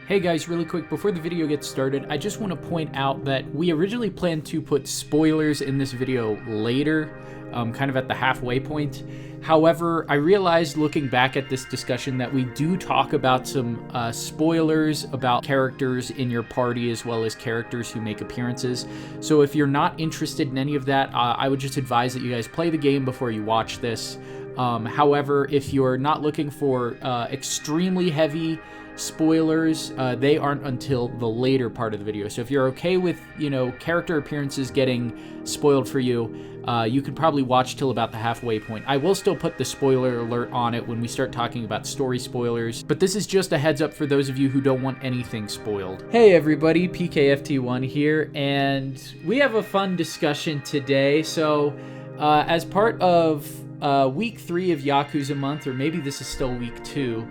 Hey guys, really quick, before the video gets started, I just want to point out that we originally planned to put spoilers in this video later, kind of at the halfway point. However, I realized looking back at this discussion that we do talk about some spoilers about characters in your party as well as characters who make appearances. So if you're not interested in any of that, I would just advise that you guys play the game before you watch this. However, if you're not looking for extremely heavy spoilers, they aren't until the later part of the video. So if you're okay with, character appearances getting spoiled for you, you could probably watch till about the halfway point. I will still put the spoiler alert on it when we start talking about story spoilers, but this is just a heads up for those of you who don't want anything spoiled. Hey everybody, PKFT1 here, and we have a fun discussion today. So as part of week 3 of Yakuza Month, or maybe this is still week 2,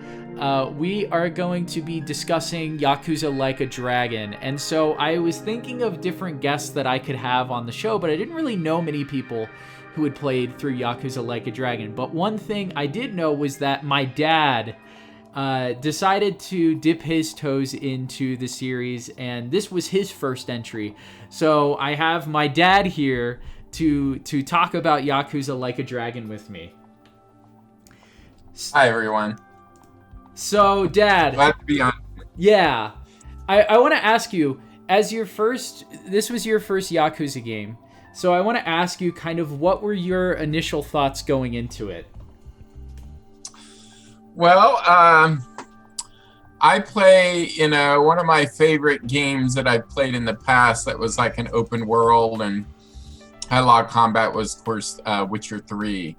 we are going to be discussing Yakuza Like a Dragon. And so I was thinking of different guests that I could have on the show, but I didn't really know many people who had played through Yakuza Like a Dragon. But one thing I did know was that my dad decided to dip his toes into the series, and this was his first entry. So I have my dad here to talk about Yakuza Like a Dragon with me. Hi, everyone. So, Dad. Glad to be on. Yeah. I want to ask you, this was your first Yakuza game. So I want to ask you kind of what were your initial thoughts going into it? Well, I play, one of my favorite games that I've played in the past that was like an open world and had a lot of combat was, of course, Witcher 3.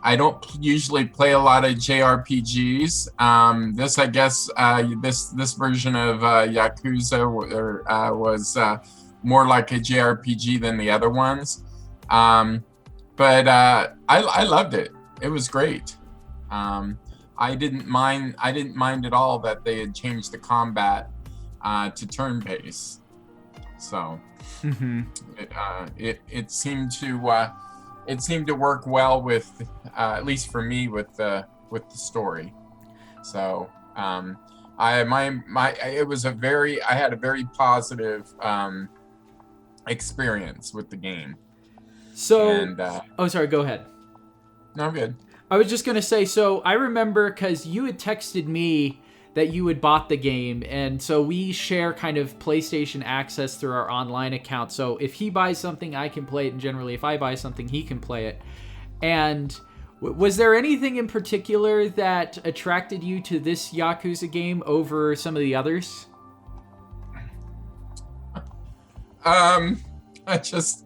I don't usually play a lot of JRPGs. This, I guess, this version of Yakuza was more like a JRPG than the other ones. But I loved it. It was great. I didn't mind at all that they had changed the combat to turn-based. So it seemed to work well with, at least for me, with the story. So I had a very positive experience with the game. So, sorry, go ahead. No, I'm good. I was just gonna say, so I remember because you had texted me that you had bought the game, and so we share kind of PlayStation access through our online account. So if he buys something, I can play it, and generally if I buy something, he can play it. And was there anything in particular that attracted you to this Yakuza game over some of the others? I just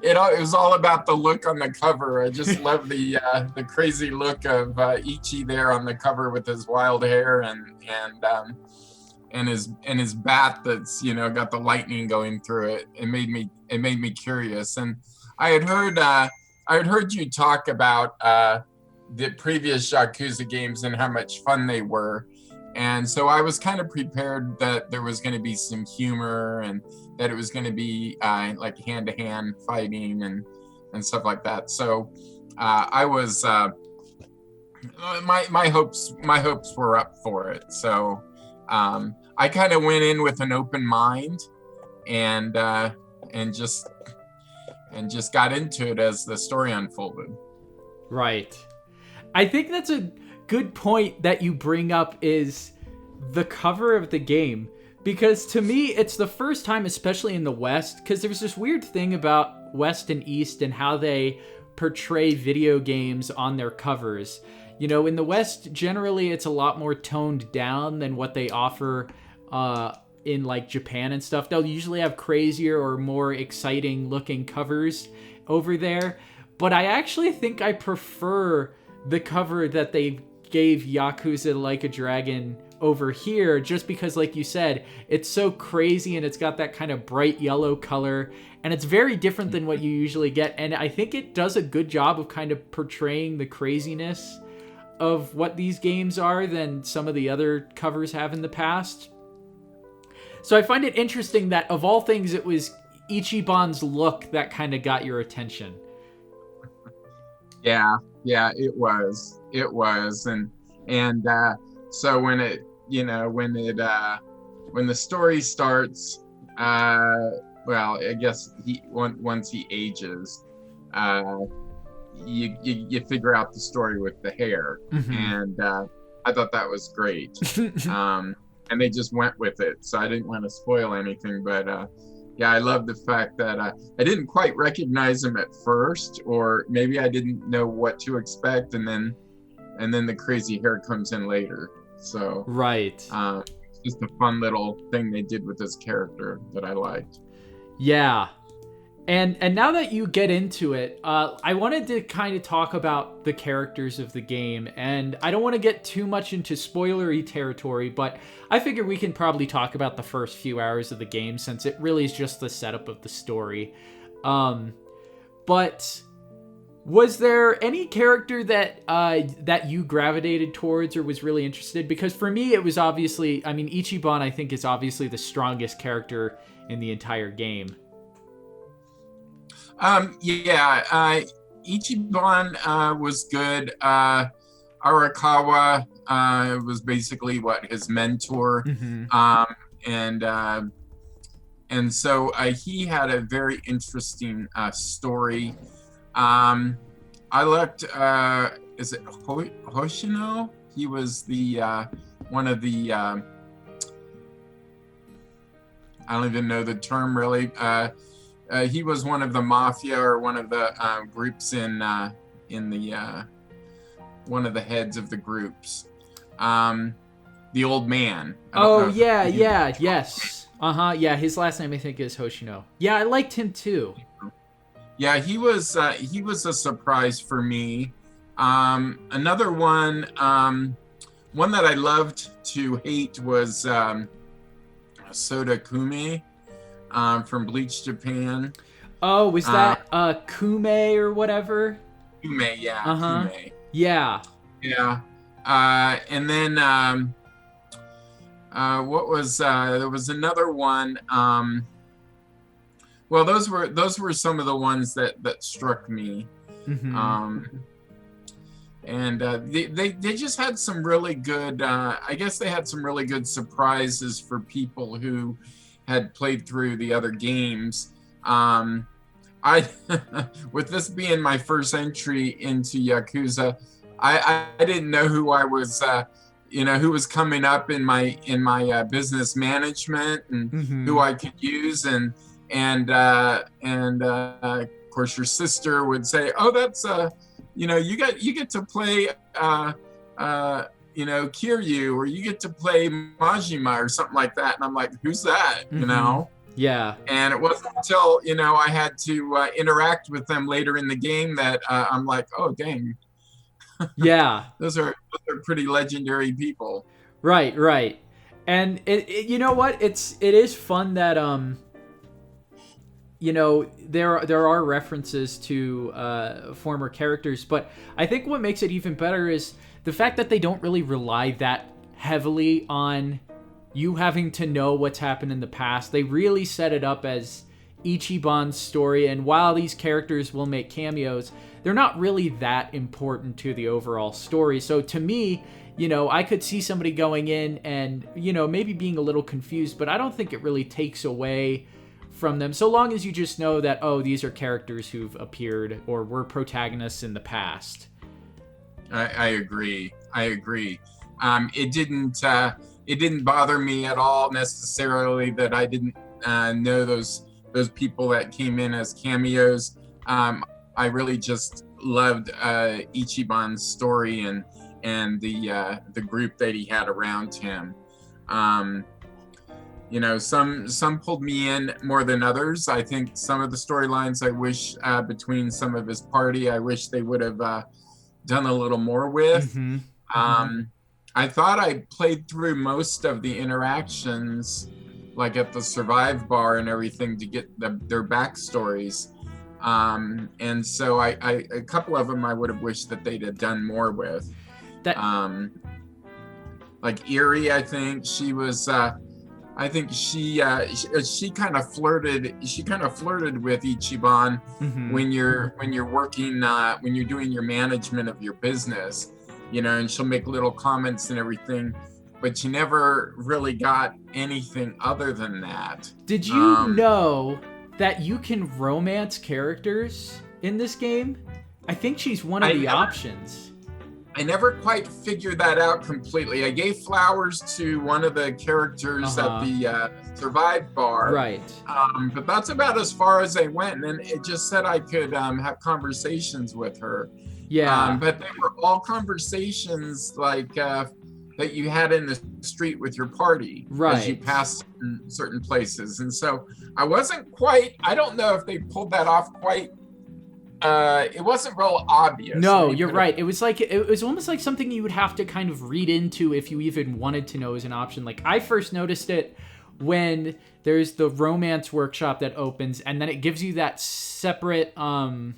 it was all about the look on the cover. I just love the crazy look of Ichi there on the cover with his wild hair and his bat that's got the lightning going through it. It made me curious, and I had heard you talk about the previous Yakuza games and how much fun they were. And so I was kind of prepared that there was going to be some humor and that it was going to be like hand-to-hand fighting and stuff like that. So I was my hopes were up for it. So I kind of went in with an open mind and just got into it as the story unfolded. Right. I think that's a good point that you bring up, is the cover of the game, because to me it's the first time, especially in the West, because there's this weird thing about West and East and how they portray video games on their covers. In the West, generally it's a lot more toned down than what they offer in like Japan and stuff. They'll usually have crazier or more exciting looking covers over there, but I actually think I prefer the cover that they gave Yakuza Like a Dragon over here, just because, like you said, it's so crazy and it's got that kind of bright yellow color, and it's very different than what you usually get, and I think it does a good job of kind of portraying the craziness of what these games are than some of the other covers have in the past. So I find it interesting that, of all things, it was Ichiban's look that kind of got your attention. Yeah, it was, and So when it, when the story starts, well, I guess once he ages, you figure out the story with the hair, and I thought that was great. And they just went with it, so I didn't want to spoil anything, but yeah, I love the fact that I didn't quite recognize him at first, or maybe I didn't know what to expect, and then the crazy hair comes in later. So right, it's just a fun little thing they did with this character that I liked. Yeah. And now that you get into it, I wanted to kind of talk about the characters of the game, and I don't want to get too much into spoilery territory, but I figure we can probably talk about the first few hours of the game, since it really is just the setup of the story. But was there any character that that you gravitated towards or was really interested? Because for me, it was obviously, I mean, Ichiban, I think, is obviously the strongest character in the entire game. Ichiban was good. Arakawa was basically his mentor, and so he had a very interesting story. I liked is it Hoshino? He was the one of the I don't even know the term really. He was one of the mafia, or one of the groups in the one of the heads of the groups. The old man. Yes. Yeah, his last name I think is Hoshino. Yeah, I liked him too. Yeah, he was a surprise for me. Another one that I loved to hate was Soda Kume. From Bleach Japan. Oh, was that Kume or whatever? Kume, yeah. Kume. Yeah. Yeah. And then what was there was another one. Well, those were some of the ones that struck me. And they just had some really good. I guess they had some really good surprises for people who had played through the other games. I with this being my first entry into Yakuza, I didn't know who I was, who was coming up in my business management, and who I could use, and of course your sister would say, "Oh, that's you get to play Kiryu, or you get to play Majima," or something like that. And I'm like, who's that? Yeah. And it wasn't until, I had to interact with them later in the game that I'm like, oh, dang. Yeah. those are pretty legendary people. Right. And it you know what? It is fun that, there are references to former characters, but I think what makes it even better is the fact that they don't really rely that heavily on you having to know what's happened in the past. They really set it up as Ichiban's story, and while these characters will make cameos, they're not really that important to the overall story. So to me, I could see somebody going in and, maybe being a little confused, but I don't think it really takes away from them, so long as you just know that, oh, these are characters who've appeared or were protagonists in the past. I agree. It didn't bother me at all necessarily that I didn't know those people that came in as cameos. I really just loved Ichiban's story and the group that he had around him. Some pulled me in more than others. I think some of the storylines I wish between some of his party, I wish they would have done a little more with. I thought I played through most of the interactions, like at the Survive bar and everything, to get their backstories. And so I a couple of them I would have wished that they'd have done more with. Like Eri, I think she was. I think she kind of flirted. She kind of flirted with Ichiban when you're working when you're doing your management of your business. and she'll make little comments and everything, but you never really got anything other than that. Did you know that you can romance characters in this game? I think she's one of the options. I never quite figured that out completely. I gave flowers to one of the characters at the Survive bar. Right. But that's about as far as I went. And it just said I could have conversations with her. Yeah. But they were all conversations like that you had in the street with your party. Right. As you passed certain places. And so I don't know if they pulled that off quite. It wasn't real obvious. No, you're right. It was almost like something you would have to kind of read into if you even wanted to know as an option. Like, I first noticed it when there's the romance workshop that opens, and then it gives you that separate option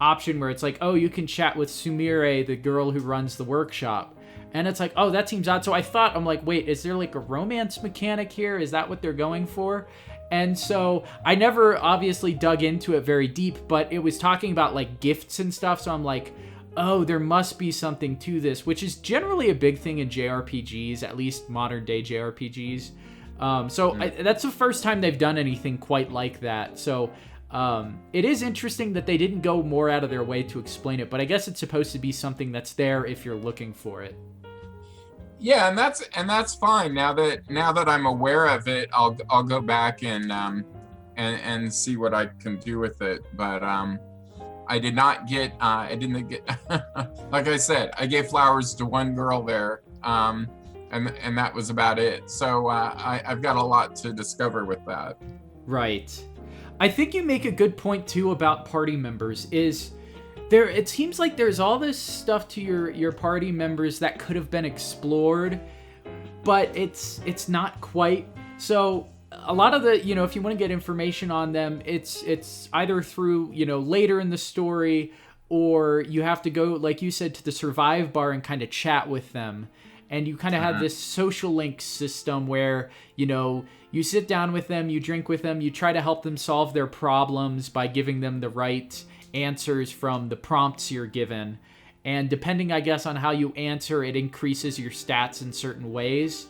where it's like, oh, you can chat with Sumire, the girl who runs the workshop. And it's like, oh, that seems odd. So I'm like, wait, is there like a romance mechanic here? Is that what they're going for? And so I never obviously dug into it very deep, but it was talking about like gifts and stuff. So I'm like, oh, there must be something to this, which is generally a big thing in JRPGs, at least modern day JRPGs. That's the first time they've done anything quite like that. So it is interesting that they didn't go more out of their way to explain it, but I guess it's supposed to be something that's there if you're looking for it. Yeah, and that's fine. Now that I'm aware of it, I'll go back and see what I can do with it. But I didn't get like I said, I gave flowers to one girl there, and that was about it. So I've got a lot to discover with that. Right. I think you make a good point too about party members. It seems like there's all this stuff to your party members that could have been explored, but it's not quite. So a lot of the, if you want to get information on them, it's either through, later in the story, or you have to go, like you said, to the Survive bar and kind of chat with them. And you kind of have this social link system where, you sit down with them, you drink with them, you try to help them solve their problems by giving them the right answers from the prompts you're given, and depending, I guess, on how you answer, it increases your stats in certain ways.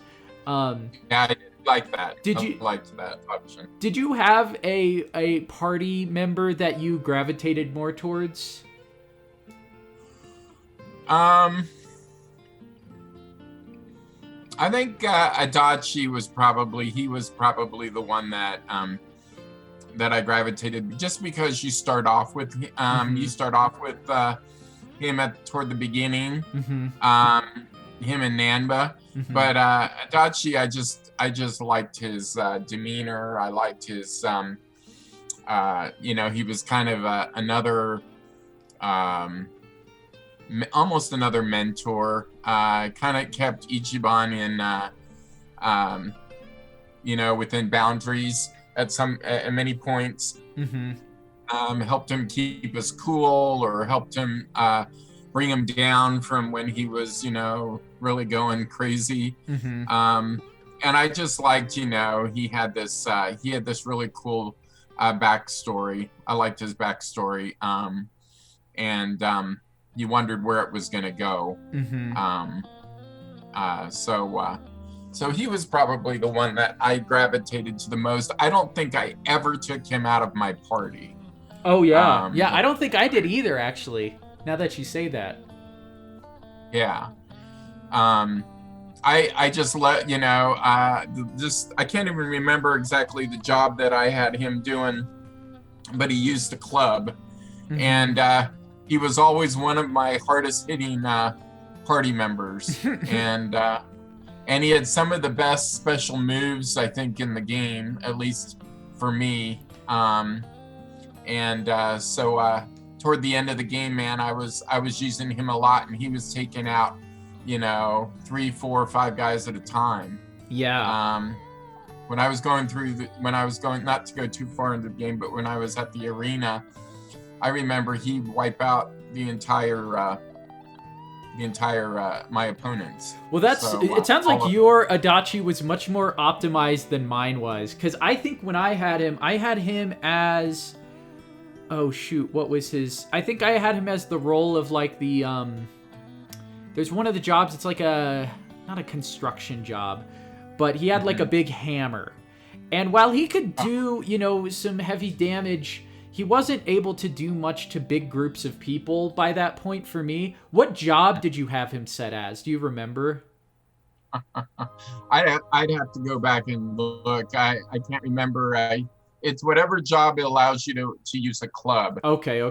Yeah, I did like that. I liked that option. Did you have a party member that you gravitated more towards? I think Adachi was probably the one that I gravitated, just because you start off with him toward the beginning, him and Nanba. But Adachi, I just liked his demeanor. I liked his he was kind of another almost another mentor. Kind of kept Ichiban in within boundaries at many points. Helped him keep us cool, or helped him bring him down from when he was really going crazy. And I just liked he had this really cool backstory. I liked his backstory, and you wondered where it was going to go. So he was probably the one that I gravitated to the most. I don't think I ever took him out of my party. Oh, yeah. I don't think I did either, actually, now that you say that. Yeah. I just let, I can't even remember exactly the job that I had him doing, but he used a club. And he was always one of my hardest hitting party members. And he had some of the best special moves, I think, in the game, at least for me. So toward the end of the game, man, I was using him a lot, and he was taking out, 3, 4, 5 guys at a time. Yeah. When I was going, not to go too far into the game, but when I was at the arena, I remember he'd wipe out the entire my opponents. Well, it sounds like your Adachi was much more optimized than mine was, because I think when I had him as, oh shoot, what was his? I think I had him as the role of like the there's one of the jobs. It's like not a construction job, but he had like a big hammer. And while he could do, some heavy damage, he wasn't able to do much to big groups of people by that point for me. What job did you have him set as? Do you remember? I'd have to go back and look. I can't remember. It's whatever job it allows you to use a club. Okay.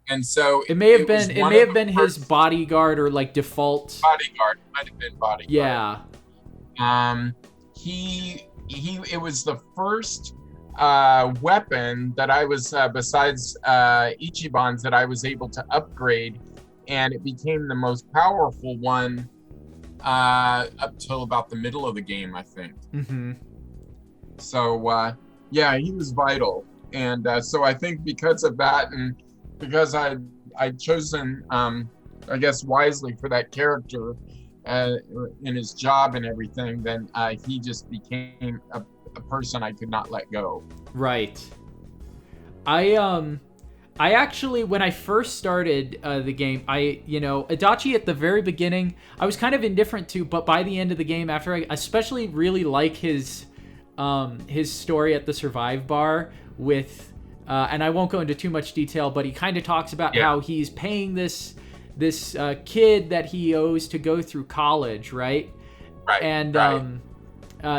And so it may have been his bodyguard or like default bodyguard. Might have been bodyguard. Yeah. It was the first weapon that I was besides Ichiban's that I was able to upgrade, and it became the most powerful one up till about the middle of the game, I think. So yeah, he was vital, and so I think because of that, and because I'd chosen I guess wisely for that character in his job and everything, then he just became a person I could not let go. Right. I actually, when I first started the game, Adachi at the very beginning, I was kind of indifferent to, but by the end of the game, after I especially really like his story at the Survive Bar with, and I won't go into too much detail, but he kind of talks about how he's paying this kid that he owes to go through college, right? Right. And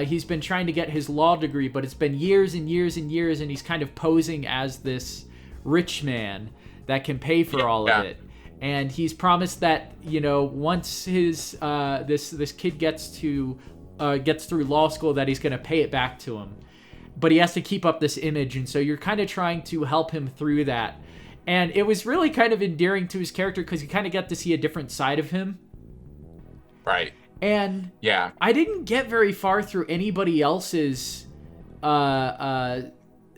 he's been trying to get his law degree, but it's been years and years and years, and he's kind of posing as this rich man that can pay for all of it. And he's promised that, once his this kid gets through law school, that he's going to pay it back to him. But he has to keep up this image, and so you're kind of trying to help him through that. And it was really kind of endearing to his character because you kind of get to see a different side of him. Right. And I didn't get very far through anybody else's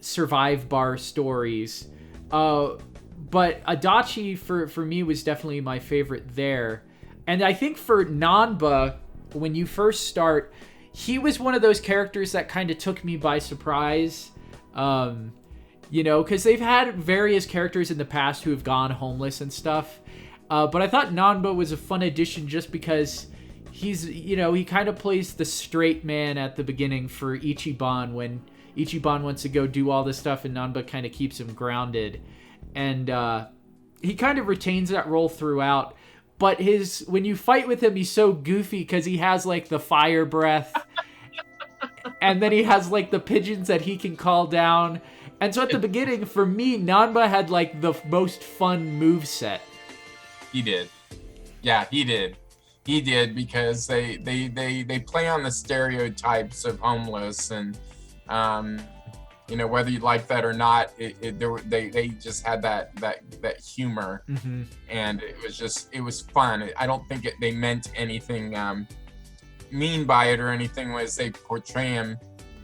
Survive Bar stories. But Adachi, for me, was definitely my favorite there. And I think for Nanba, when you first start, he was one of those characters that kind of took me by surprise. Because they've had various characters in the past who have gone homeless and stuff. But I thought Nanba was a fun addition just because he's, he kind of plays the straight man at the beginning for Ichiban when Ichiban wants to go do all this stuff, and Nanba kind of keeps him grounded. And he kind of retains that role throughout. But when you fight with him, he's so goofy because he has like the fire breath. And then he has like the pigeons that he can call down. And so at the beginning, for me, Nanba had like the most fun moveset. He did. Yeah, he did. He did, because they play on the stereotypes of homeless, and whether you like that or not, they just had that humor, and it was fun. I don't think they meant anything mean by it or anything, as they portray him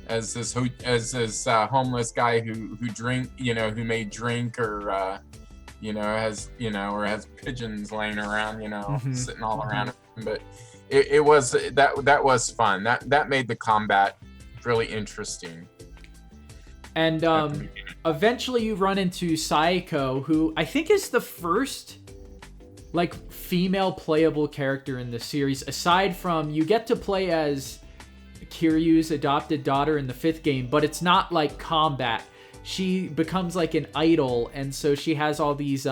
as this homeless guy who drink, who may drink or has pigeons laying around, sitting all around him. But it was that was fun. That made the combat really interesting. And eventually you run into Saeko, who I think is the first like female playable character in the series, aside from you get to play as Kiryu's adopted daughter in the 5th game, but it's not like combat. She becomes like an idol, and so she has all these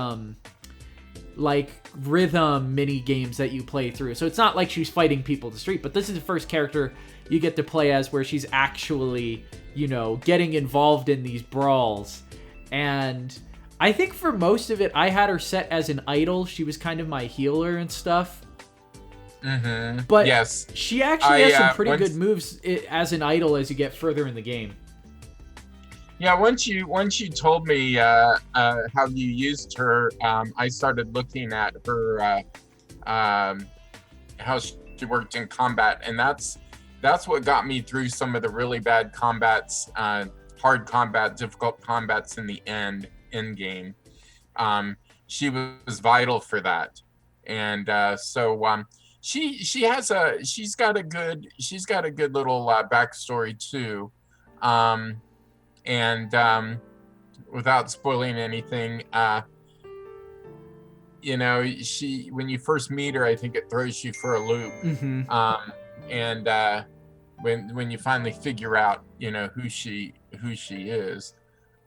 like rhythm mini games that you play through. So it's not like she's fighting people in the street, but this is the first character you get to play as where she's actually, getting involved in these brawls. And I think for most of it, I had her set as an idol. She was kind of my healer and stuff. But yes, she actually has some pretty good moves as an idol as you get further in the game. Yeah, once you told me how you used her, I started looking at her how she worked in combat, and that's what got me through some of the really bad combats, hard combat, difficult combats in the end game. She was vital for that, and so she's got a good little backstory too. And without spoiling anything, when you first meet her, I think it throws you for a loop. Mm-hmm. And when you finally figure out, who she is.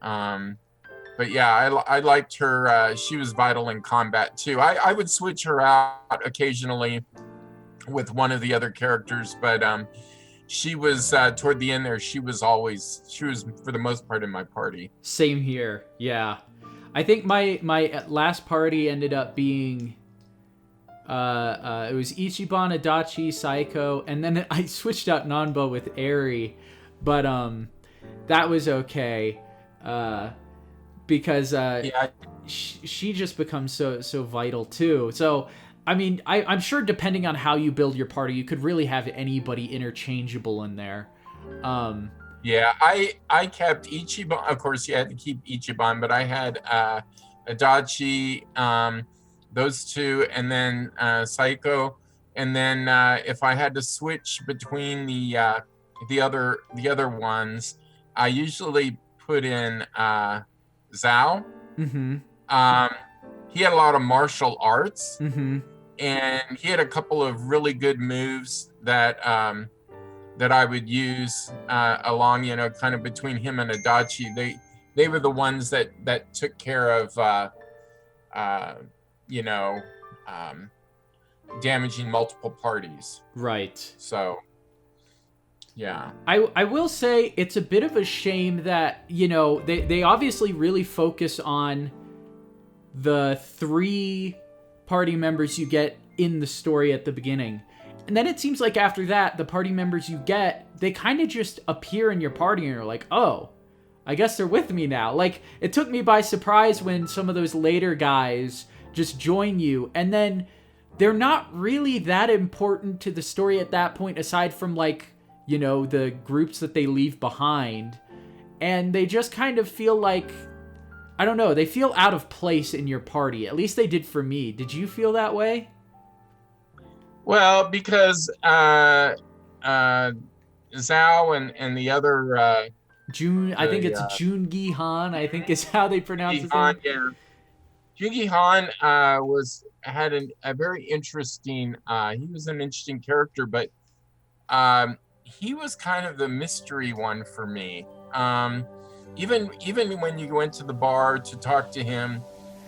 But yeah, I liked her. She was vital in combat too. I would switch her out occasionally with one of the other characters, but she was toward the end there. She was for the most part in my party. Same here. Yeah, I think my last party ended up being it was Ichiban, Adachi, Saiko, and then I switched out Nanba with Eri, but that was okay because she just becomes so vital too. So I mean, I'm sure depending on how you build your party, you could really have anybody interchangeable in there. Yeah, I kept Ichiban. Of course, you had to keep Ichiban, but I had Adachi, those two, and then Saiko, and then if I had to switch between the other ones, I usually put in Zhao. Mm-hmm. He had a lot of martial arts, Mm-hmm. and he had a couple of really good moves that I would use along, kind of between him and Adachi. They were the ones that took care of, damaging multiple parties. Right. So, yeah. I will say it's a bit of a shame that, they obviously really focus on the 3 party members you get in the story at the beginning. And then it seems like after that, the party members you get, they kind of just appear in your party and you're like, oh, I guess they're with me now. Like, it took me by surprise when some of those later guys just join you. And then they're not really that important to the story at that point, aside from, like, the groups that they leave behind. And they just kind of feel like, I don't know, they feel out of place in your party. At least they did for me. Did you feel that way? Well, because Zhao and the other Jun, I think it's Jungi Han, I think is how they pronounce his name. Yeah. Jungi Han had a very interesting. He was an interesting character, but he was kind of the mystery one for me. Even when you went to the bar to talk to him,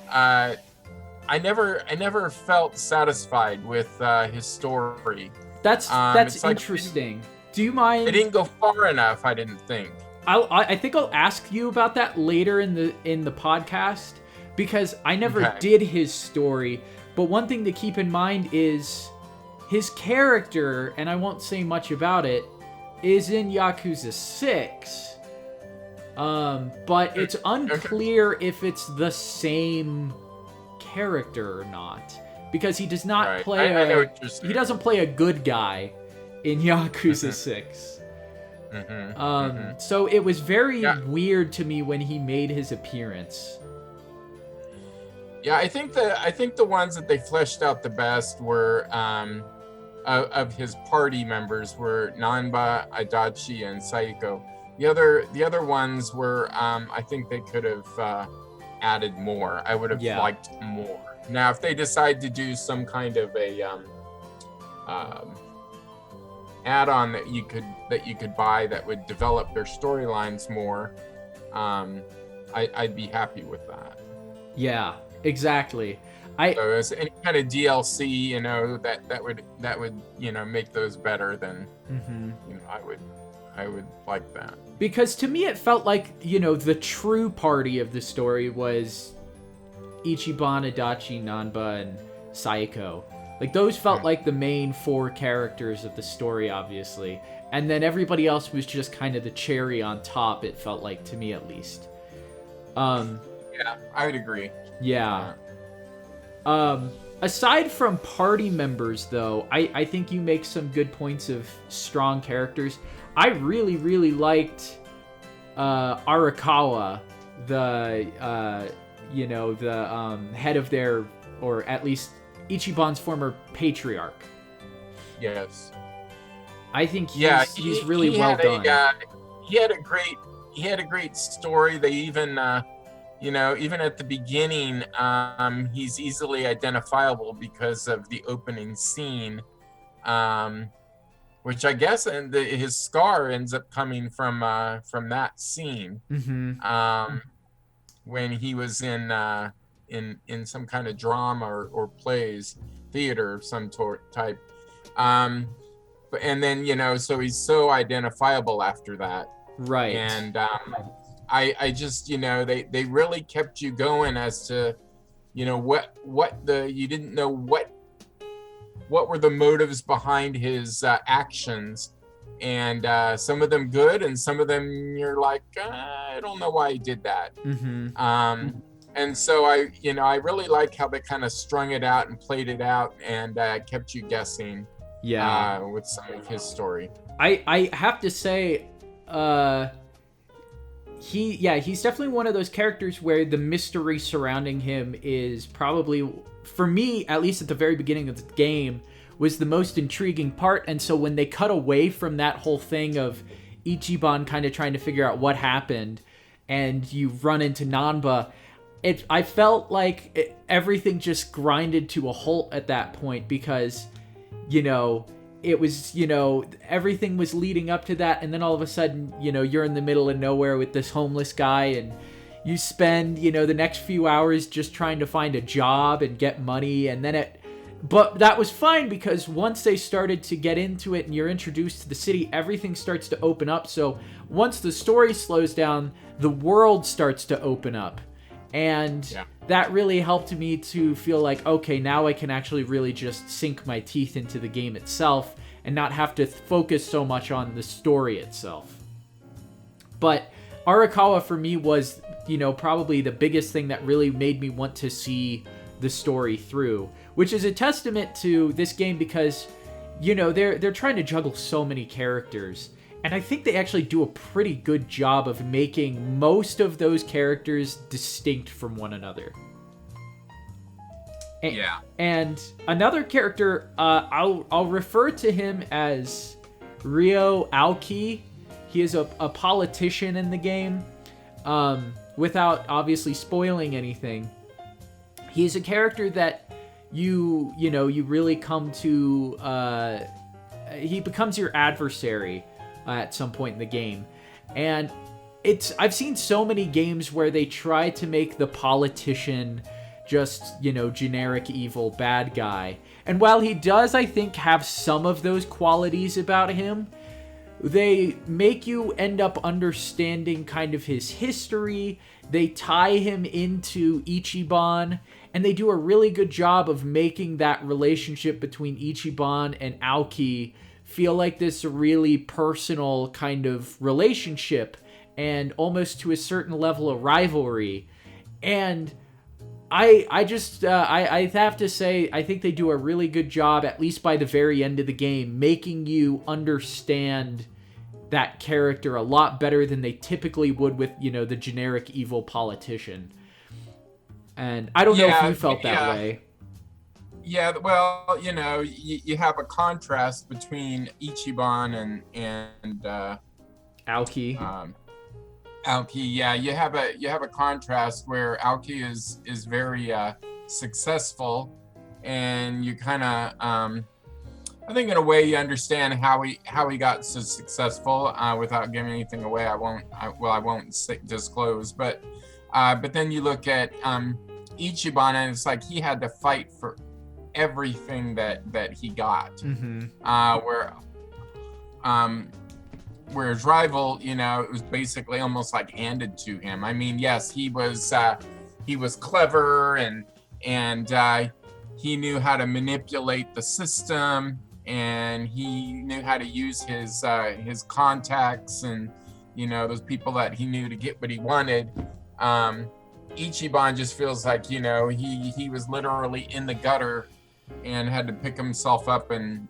I never felt satisfied with his story. That's interesting. Do you mind? It didn't go far enough, I didn't think. I think I'll ask you about that later in the podcast, because I never did his story. But one thing to keep in mind is his character, and I won't say much about it, is in Yakuza 6. But it's unclear if it's the same character or not, because he does not play he doesn't play a good guy in Yakuza 6. So it was very weird to me when he made his appearance. Yeah, I think the ones that they fleshed out the best were of his party members were Nanba, Adachi, and Saiko. The other ones were I think they could have added more. I would have liked more. Now, if they decide to do some kind of a add-on that you could buy that would develop their storylines more, I'd be happy with that. Yeah, exactly. So as any kind of DLC, that would make those better, then I would like that. Because to me it felt like, the true party of the story was Ichiban, Adachi, Nanba, and Saiko. Like, those felt like the main 4 characters of the story, obviously. And then everybody else was just kind of the cherry on top, it felt like, to me at least. Yeah, I would agree. Yeah. Aside from party members, though, I think you make some good points of strong characters. I really, really liked Arakawa, the head of their, or at least Ichiban's former patriarch. Yes. I think he's really well done. He had a great story. They even even at the beginning, he's easily identifiable because of the opening scene, which I guess his scar ends up coming from that scene, when he was in some kind of drama or plays, theater of some type. And then, so he's so identifiable after that. Right. And I just, they really kept you going as to, you didn't know what were the motives behind his actions. And some of them good, and some of them you're like, I don't know why he did that. And so I really like how they kind of strung it out and played it out and kept you guessing. With some of his story. I have to say, he's definitely one of those characters where the mystery surrounding him is probably, for me, at least at the very beginning of the game, was the most intriguing part. And so when they cut away from that whole thing of Ichiban kind of trying to figure out what happened, and you run into Nanba, I felt like everything just grinded to a halt at that point, because it was, everything was leading up to that, and then all of a sudden, you're in the middle of nowhere with this homeless guy, and you spend, the next few hours just trying to find a job and get money, and then but that was fine, because once they started to get into it and you're introduced to the city, everything starts to open up. So once the story slows down, the world starts to open up. And that really helped me to feel like, okay, now I can actually really just sink my teeth into the game itself and not have to focus so much on the story itself. But Arakawa for me was, probably the biggest thing that really made me want to see the story through, which is a testament to this game, because, they're trying to juggle so many characters. And I think they actually do a pretty good job of making most of those characters distinct from one another. And another character, I'll refer to him as Ryo Aoki. He is a politician in the game, without obviously spoiling anything. He's a character that you really come to. He becomes your adversary at some point in the game. And I've seen so many games where they try to make the politician just, generic evil bad guy. And while he does, I think, have some of those qualities about him, they make you end up understanding kind of his history. They tie him into Ichiban, and they do a really good job of making that relationship between Ichiban and Aoki feel like this really personal kind of relationship, and almost to a certain level of rivalry. And I have to say, I think they do a really good job, at least by the very end of the game, making you understand that character a lot better than they typically would with, the generic evil politician. And I don't know if you felt that way. Yeah, well, you have a contrast between Ichiban and Aoki. Aoki, yeah, you have a contrast where Aoki is very successful, and you kind of, I think in a way you understand how he got so successful without giving anything away. I won't disclose, but then you look at Ichiban, and it's like he had to fight for everything that he got. Where his rival, it was basically almost like handed to him. I mean, yes, he was clever, and he knew how to manipulate the system, and he knew how to use his contacts and those people that he knew to get what he wanted. Ichiban just feels like he was literally in the gutter and had to pick himself up and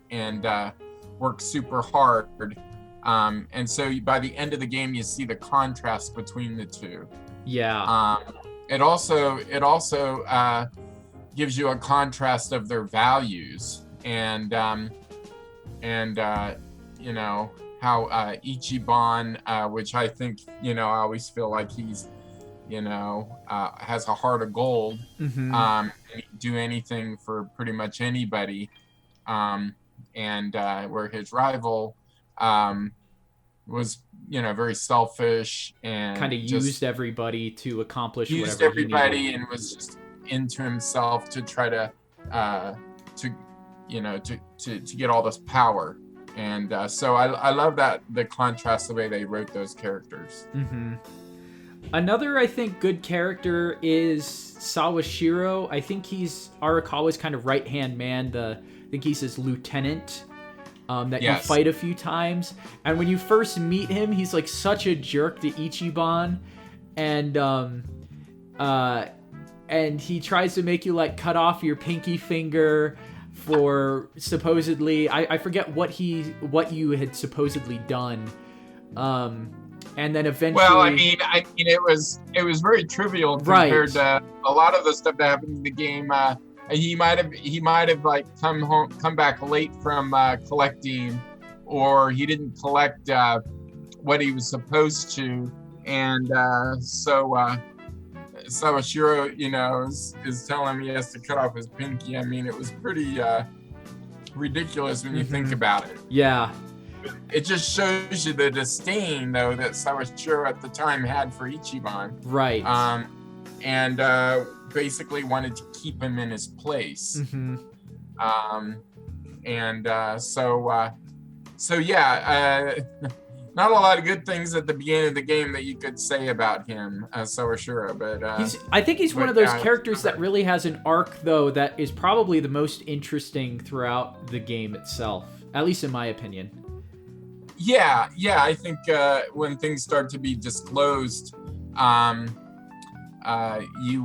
work super hard. And so by the end of the game, you see the contrast between the two. Yeah. It also gives you a contrast of their values, and how Ichiban, which I think I always feel like he's has a heart of gold, Mm-hmm. and do anything for pretty much anybody. And where his rival was, very selfish Kind and of just used everybody to accomplish used whatever he needed. everybody and was just into himself to try to to to get all this power. And so I love that, the contrast, the way they wrote those characters. Mm-hmm. Another, I think, good character is Sawashiro. I think he's Arakawa's kind of right-hand man. I think he's his lieutenant that you Yes. fight a few times. And when you first meet him, he's like such a jerk to Ichiban. And he tries to make you like cut off your pinky finger for supposedly, I forget what you had supposedly done. And then eventually, Well, I mean, it was very trivial compared to a lot of the stuff that happened in the game. He might have like come back late from collecting, or he didn't collect what he was supposed to, and so Sawashiro, is telling him he has to cut off his pinky. I mean, it was pretty ridiculous when you think about it. Yeah. It just shows you the disdain, though, that Sawashiro at the time had for Ichiban. Right. And basically wanted to keep him in his place. Mm-hmm. So yeah, not a lot of good things at the beginning of the game that you could say about him, Sawashiro, but I think he's one of those characters that really has an arc, though, that is probably the most interesting throughout the game itself, at least in my opinion. Yeah, I think when things start to be disclosed, you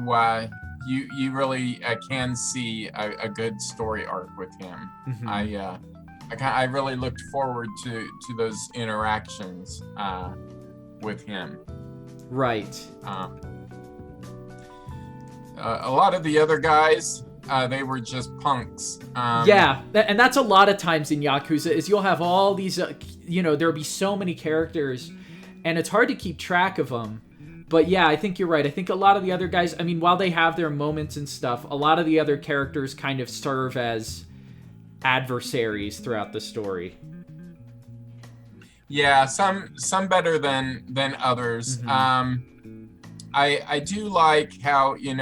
really can see a good story arc with him. Mm-hmm. I really looked forward to those interactions with him. Right. A lot of the other guys, they were just punks. Yeah, and that's a lot of times in Yakuza, is you'll have all these, there'll be so many characters, and it's hard to keep track of them. But yeah, I think you're right. I think a lot of the other guys, I mean, while they have their moments and stuff, a lot of the other characters kind of serve as adversaries throughout the story. Yeah, some better than others. Mm-hmm. I do like how they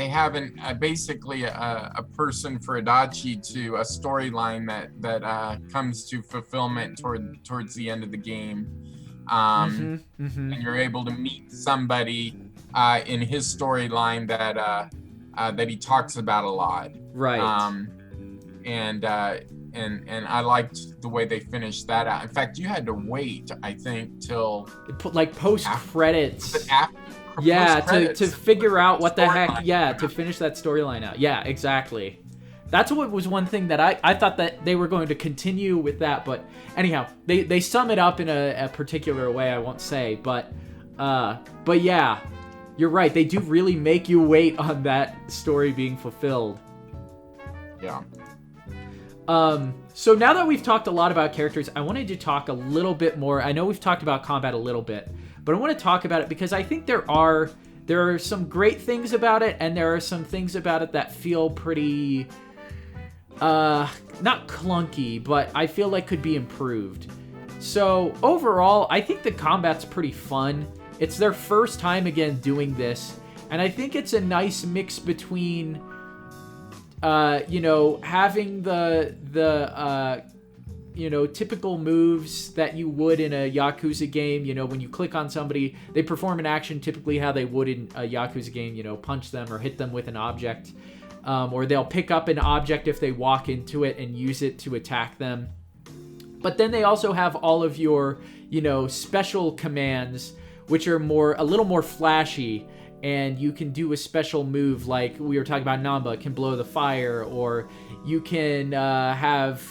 have basically a person for Adachi, to a storyline that comes to fulfillment towards the end of the game. And you're able to meet somebody in his storyline that he talks about a lot. Right. And I liked the way they finished that out. In fact, you had to wait, I think, till post credits. Yeah, to figure out what the heck. Yeah, to finish that storyline out. Yeah, exactly. That's what was one thing that I thought that they were going to continue with that, but anyhow, they sum it up in a particular way, I won't say, but yeah, you're right. They do really make you wait on that story being fulfilled. Yeah. So now that we've talked a lot about characters, I wanted to talk a little bit more. I know we've talked about combat a little bit, but I want to talk about it because I think there are some great things about it, and there are some things about it that feel pretty not clunky, but I feel like could be improved. So overall, I think the combat's pretty fun. It's their first time again doing this, and I think it's a nice mix between having the typical moves that you would in a Yakuza game. When you click on somebody, they perform an action typically how they would in a Yakuza game, punch them or hit them with an object. Or they'll pick up an object if they walk into it and use it to attack them. But then they also have all of your, special commands, which are a little more flashy, and you can do a special move like we were talking about. Namba can blow the fire, or you can have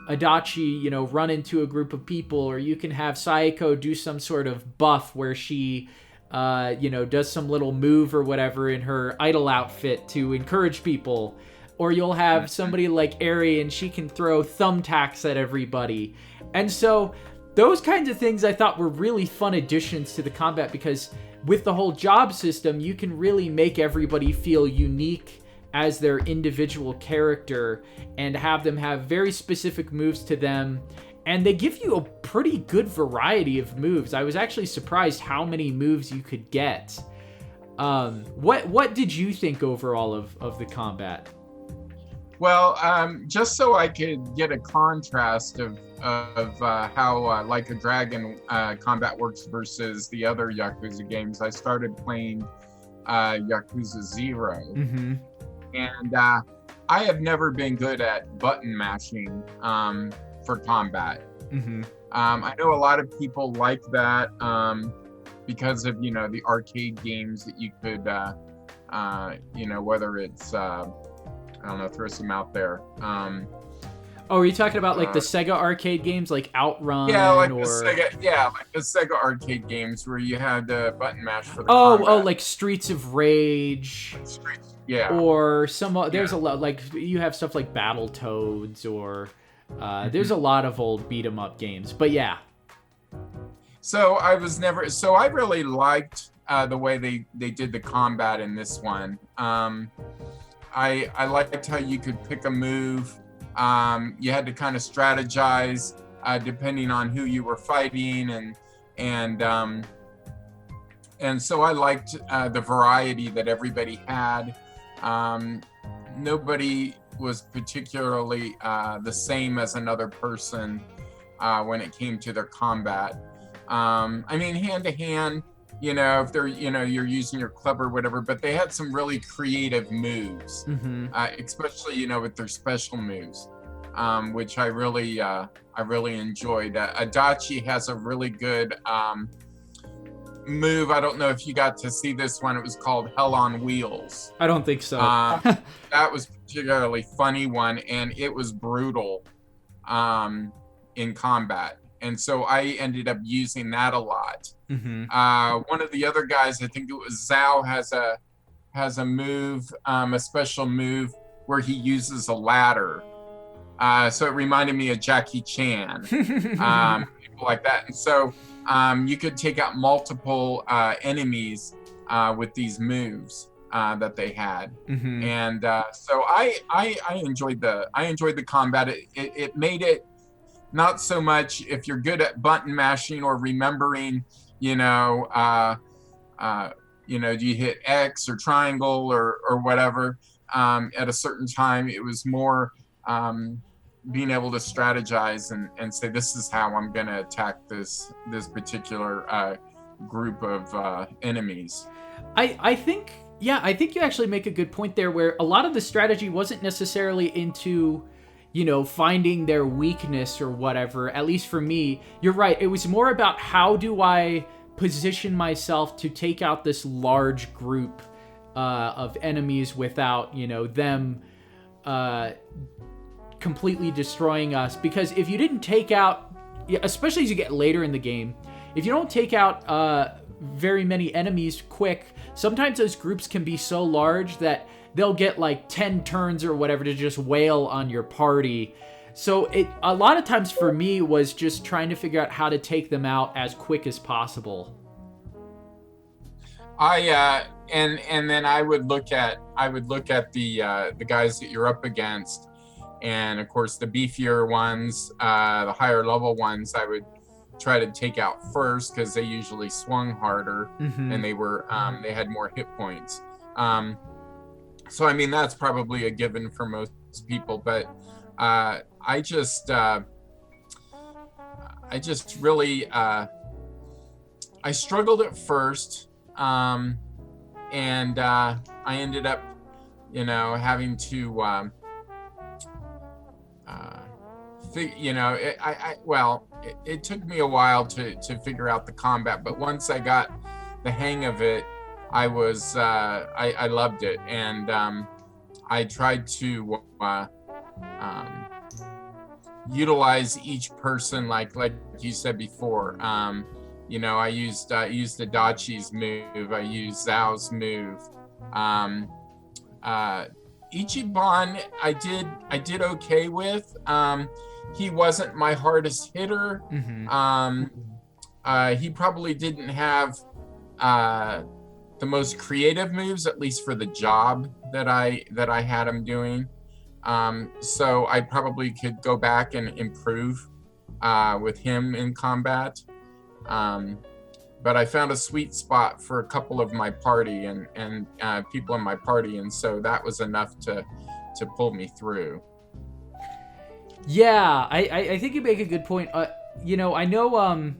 Adachi, run into a group of people, or you can have Saeko do some sort of buff where she does some little move or whatever in her idol outfit to encourage people. Or you'll have somebody like Eri, and she can throw thumbtacks at everybody. And so those kinds of things I thought were really fun additions to the combat, because with the whole job system, you can really make everybody feel unique as their individual character and have them have very specific moves to them. And they give you a pretty good variety of moves. I was actually surprised how many moves you could get. What did you think overall of the combat? Well, just so I could get a contrast of how Like a Dragon combat works versus the other Yakuza games, I started playing Yakuza 0. Mm-hmm. And I have never been good at button mashing for combat. Mm-hmm. I know a lot of people like that because of, the arcade games that you could, whether it's, I don't know, throw some out there. Are you talking about like the Sega arcade games, like Outrun? Yeah, like or... the Sega arcade games where you had the button mash for the combat. Like Streets of Rage. Yeah. Or there's a lot, like you have stuff like Battletoads, or there's a lot of old beat 'em up games. But yeah. So I really liked the way they did the combat in this one. I liked how you could pick a move. You had to kind of strategize depending on who you were fighting, and so I liked the variety that everybody had. Nobody was particularly the same as another person when it came to their combat. I mean, hand to hand, if they're, you're using your club or whatever, but they had some really creative moves, especially, with their special moves, which I really enjoyed. Adachi has a really good move. I don't know if you got to see this one. It was called Hell on Wheels. I don't think so. That was particularly funny one, and it was brutal in combat. And so I ended up using that a lot. Mm-hmm. One of the other guys, I think it was Zhao, has a move, a special move where he uses a ladder. So it reminded me of Jackie Chan, people like that. And so you could take out multiple enemies with these moves that they had. Mm-hmm. And so I enjoyed the combat. It made it not so much if you're good at button mashing or remembering, do you hit X or triangle or whatever at a certain time. It was more being able to strategize and say, this is how I'm going to attack this particular group of enemies. I think you actually make a good point there, where a lot of the strategy wasn't necessarily into, finding their weakness or whatever. At least for me, you're right. It was more about how do I position myself to take out this large group of enemies without, them completely destroying us. Because if you didn't take out, especially as you get later in the game, if you don't take out very many enemies quick, sometimes those groups can be so large that they'll get like 10 turns or whatever to just wail on your party. So a lot of times for me was just trying to figure out how to take them out as quick as possible. And then I would look at the guys that you're up against, and of course the beefier ones, the higher level ones, I would try to take out first because they usually swung harder, and they were they had more hit points. So I mean, that's probably a given for most people, but I just really I struggled at first, and I ended up having to it took me a while to figure out the combat, but once I got the hang of it, I was I loved it, and I tried to utilize each person like you said before. I used Adachi's move, I used Zhao's move, Ichiban, I did okay with. He wasn't my hardest hitter. He probably didn't have the most creative moves, at least for the job that I had him doing. So I probably could go back and improve with him in combat. But I found a sweet spot for a couple of my party and people in my party, and so that was enough to pull me through. Yeah, I think you make a good point. You know, I know,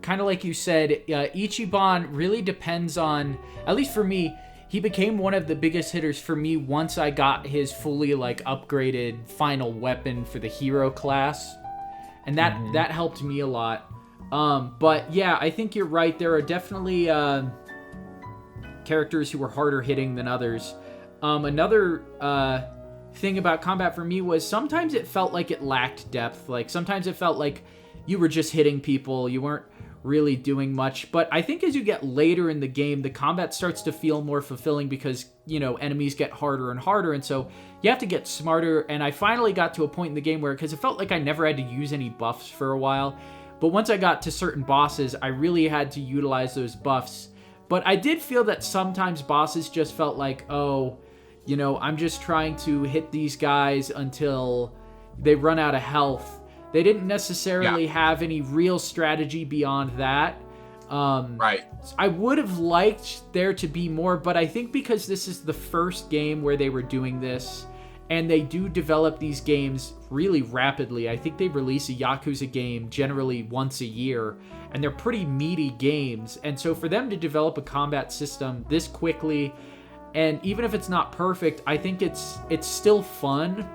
kind of like you said, Ichiban really depends on, at least for me, he became one of the biggest hitters for me once I got his fully like upgraded final weapon for the hero class, and that helped me a lot. But yeah, I think you're right. There are definitely characters who were harder hitting than others. Another thing about combat for me was sometimes it felt like it lacked depth. Like sometimes it felt like you were just hitting people. You weren't really doing much. But I think as you get later in the game, the combat starts to feel more fulfilling because, you know, enemies get harder and harder. And so you have to get smarter. And I finally got to a point in the game where, because it felt like I never had to use any buffs for a while. But once I got to certain bosses, I really had to utilize those buffs. But I did feel that sometimes bosses just felt like, oh, you know, I'm just trying to hit these guys until they run out of health. They didn't necessarily have any real strategy beyond that. Right. I would have liked there to be more, but I think because this is the first game where they were doing this, and they do develop these games really rapidly. I think they release a Yakuza game generally once a year, and they're pretty meaty games. And so for them to develop a combat system this quickly, and even if it's not perfect, I think it's still fun.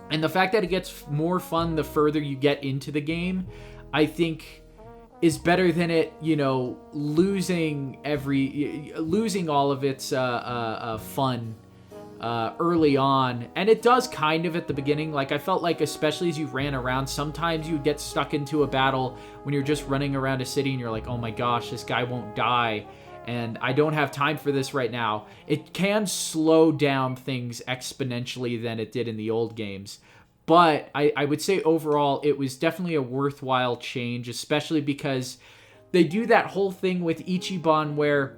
And the fact that it gets more fun the further you get into the game, I think is better than it, you know, losing all of its fun early on. And it does kind of at the beginning. Like I felt like, especially as you ran around, sometimes you'd get stuck into a battle when you're just running around a city and you're like, oh my gosh, this guy won't die, and I don't have time for this right now. It can slow down things exponentially than it did in the old games. But I would say overall, it was definitely a worthwhile change, especially because they do that whole thing with Ichiban where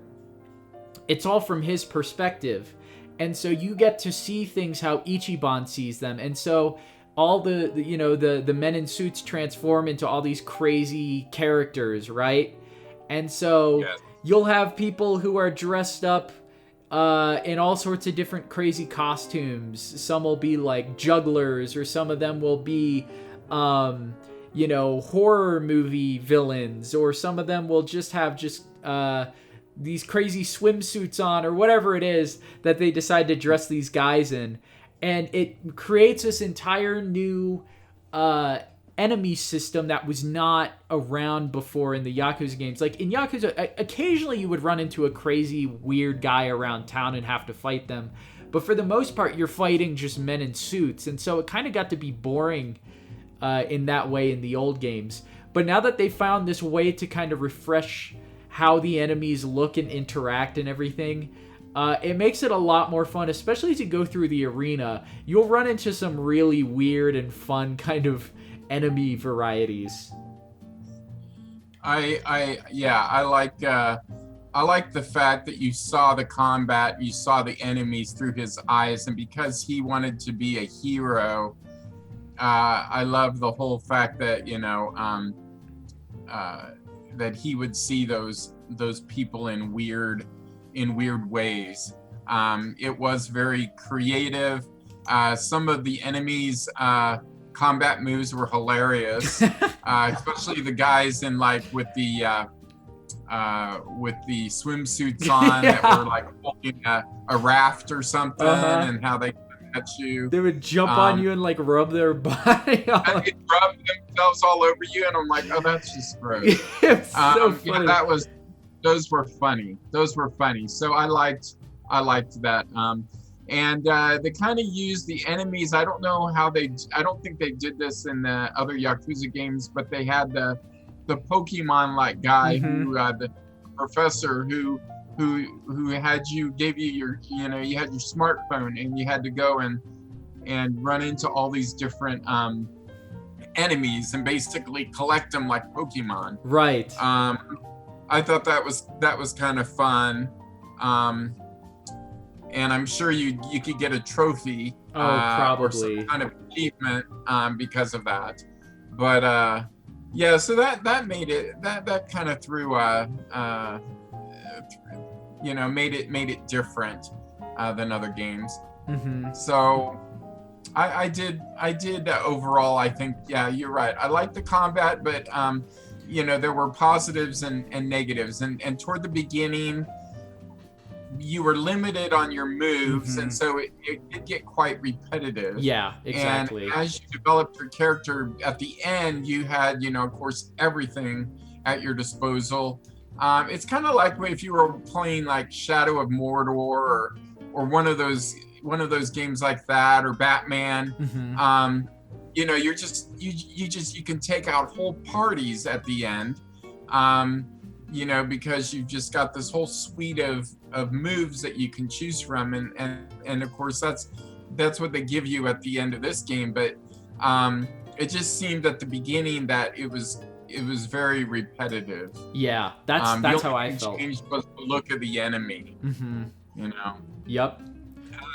it's all from his perspective. And so you get to see things how Ichiban sees them. And so all the men in suits transform into all these crazy characters, right? And so you'll have people who are dressed up in all sorts of different crazy costumes. Some will be like jugglers, or some of them will be, horror movie villains, or some of them will just have these crazy swimsuits on, or whatever it is that they decide to dress these guys in. And it creates this entire new enemy system that was not around before in the Yakuza games. Like in Yakuza, occasionally you would run into a crazy weird guy around town and have to fight them, but for the most part you're fighting just men in suits, and so it kind of got to be boring in that way in the old games. But now that they found this way to kind of refresh how the enemies look and interact and everything, it makes it a lot more fun, especially as you go through the arena. You'll run into some really weird and fun kind of enemy varieties. I like the fact that you saw the combat, you saw the enemies through his eyes, and because he wanted to be a hero, I love the whole fact that that he would see those people in weird ways. It was very creative. Some of the enemies combat moves were hilarious, especially the guys in with the swimsuits on that were like holding a raft or something, and how they at you. They would jump on you and like rub their body on. And they'd rub themselves all over you, and I'm like, oh, that's just gross. It's so funny. Yeah, those were funny. So I liked that. And they kind of used the enemies. I don't think they did this in the other Yakuza games, but they had the Pokemon-like guy who, the professor, who who gave you your, you had your smartphone, and you had to go and run into all these different enemies and basically collect them like Pokemon. Right. I thought that was kind of fun. And I'm sure you could get a trophy or some kind of achievement because of that. But yeah, so that made it that kind of made it different than other games. Mm-hmm. So I did overall, I think, yeah, you're right. I like the combat, but there were positives and negatives, and toward the beginning you were limited on your moves, Mm-hmm. and so it did get quite repetitive. Yeah, exactly. And as you developed your character, at the end you had, of course, everything at your disposal. It's kind of like if you were playing like Shadow of Mordor or one of those games like that, or Batman. Mm-hmm. You can take out whole parties at the end. Because you've just got this whole suite of moves that you can choose from, and of course that's what they give you at the end of this game. But it just seemed at the beginning that it was very repetitive. Yeah, that's how I felt. Changed was the look of the enemy. Mm-hmm. Yep.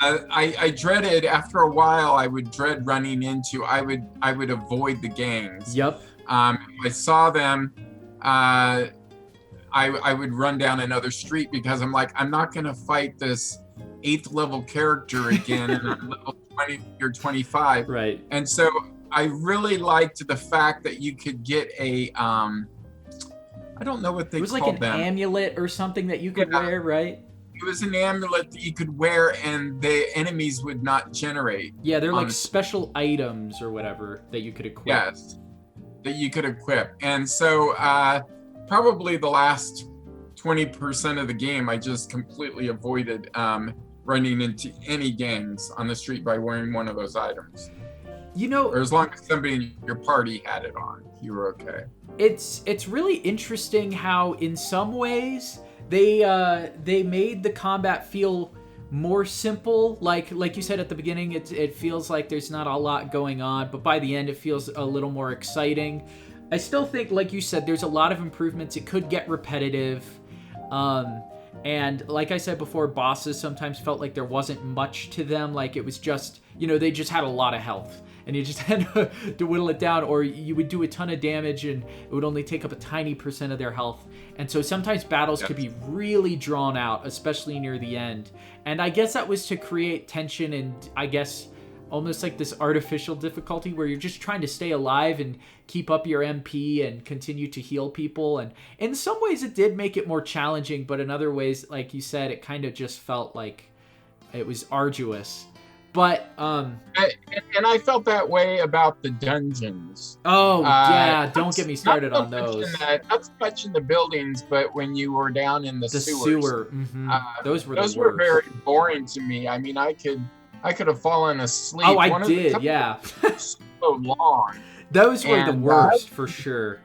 I dreaded, after a while, I would dread running into. I would avoid the gangs. Yep. If I saw them, I would run down another street, because I'm like, I'm not going to fight this 8th level character again and I'm level 20 or 25. Right. And so I really liked the fact that you could get a, I don't know what they called them. It was like an amulet or something that you could wear, right? It was an amulet that you could wear, and the enemies would not generate. Yeah, they're like special items or whatever that you could equip. Yes, that you could equip. And so probably the last 20% of the game, I just completely avoided running into any gangs on the street by wearing one of those items. Or as long as somebody in your party had it on, you were okay. It's really interesting how in some ways they made the combat feel more simple. Like you said at the beginning, it feels like there's not a lot going on, but by the end it feels a little more exciting. I still think, like you said, there's a lot of improvements. It could get repetitive. And like I said before, bosses sometimes felt like there wasn't much to them. Like it was just, they just had a lot of health. And you just had to whittle it down, or you would do a ton of damage and it would only take up a tiny % of their health. And so sometimes battles could be really drawn out, especially near the end. And I guess that was to create tension and I guess almost like this artificial difficulty where you're just trying to stay alive and keep up your MP and continue to heal people. And in some ways it did make it more challenging, but in other ways, like you said, it kind of just felt like it was arduous. But and I felt that way about the dungeons. Yeah, don't get me started on those. Not so much in the buildings, but when you were down in the sewers. Sewer. Mm-hmm. Those were very boring to me. I mean, I could have fallen asleep. Oh, I did, yeah. So long. Those were the worst for sure.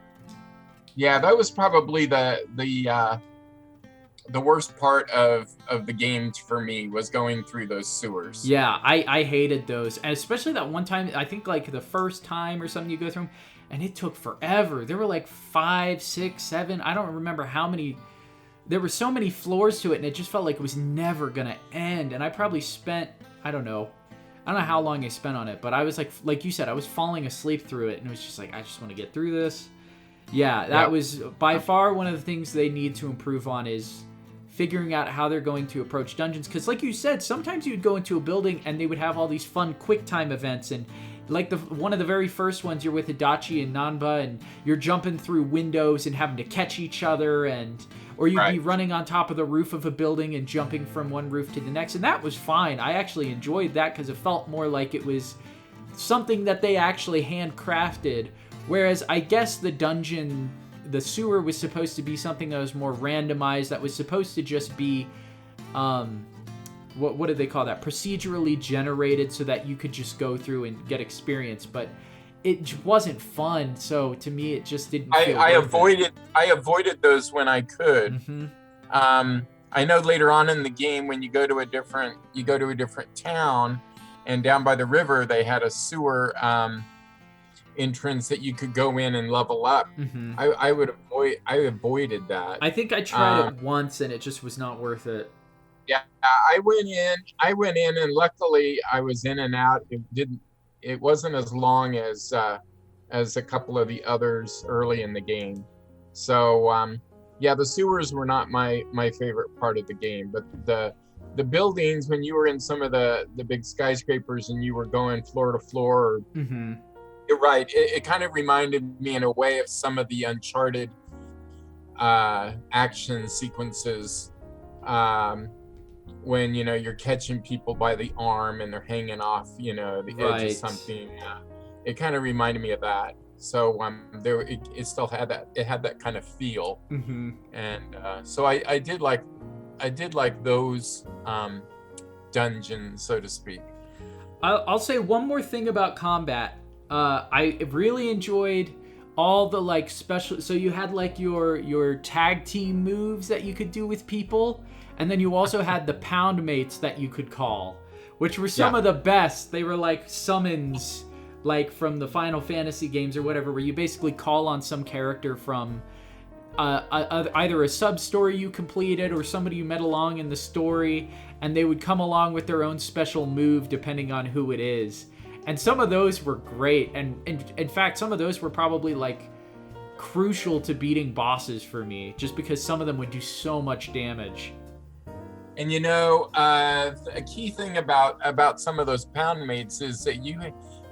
Yeah, that was probably the worst part of the game for me, was going through those sewers. Yeah, I hated those. And especially that one time, I think like the first time or something you go through them, and it took forever. There were like 5, 6, 7, I don't remember how many. There were so many floors to it, and it just felt like it was never going to end. And I probably spent, I don't know how long I spent on it, but I was like you said, I was falling asleep through it, and it was just like, I just want to get through this. Yeah, that was by far one of the things they need to improve on, is figuring out how they're going to approach dungeons. Because like you said, sometimes you'd go into a building and they would have all these fun quick time events, and like one of the very first ones, you're with Adachi and Nanba and you're jumping through windows and having to catch each other, or you'd be running on top of the roof of a building and jumping from one roof to the next, and that was fine. I actually enjoyed that because it felt more like it was something that they actually handcrafted, whereas I guess the sewer was supposed to be something that was more randomized, that was supposed to just be, what did they call that? Procedurally generated, so that you could just go through and get experience, but it wasn't fun. So to me, it just didn't feel I avoided those when I could. Mm-hmm. I know later on in the game when you go to a different town, and down by the river they had a sewer entrance that you could go in and level up. Mm-hmm. I avoided that. I think I tried it once and it just was not worth it. Yeah, I went in and luckily I was in and out. It wasn't as long as a couple of the others early in the game. So yeah, the sewers were not my favorite part of the game, but the buildings, when you were in some of the big skyscrapers and you were going floor to floor, Mm-hmm. you're right. It kind of reminded me in a way of some of the Uncharted action sequences, when you're catching people by the arm and they're hanging off the edge of something. It kind of reminded me of that. So it still had that kind of feel. Mm-hmm. And so I did like those dungeons, so to speak. I'll say one more thing about combat. I really enjoyed all the special. So you had your tag team moves that you could do with people, and then you also had the pound mates that you could call, which were some of the best. They were like summons, from the Final Fantasy games or whatever, where you basically call on some character from either a sub-story you completed or somebody you met along in the story, and they would come along with their own special move depending on who it is. And some of those were great, and in fact, some of those were probably crucial to beating bosses for me, just because some of them would do so much damage. And a key thing about some of those pound mates is that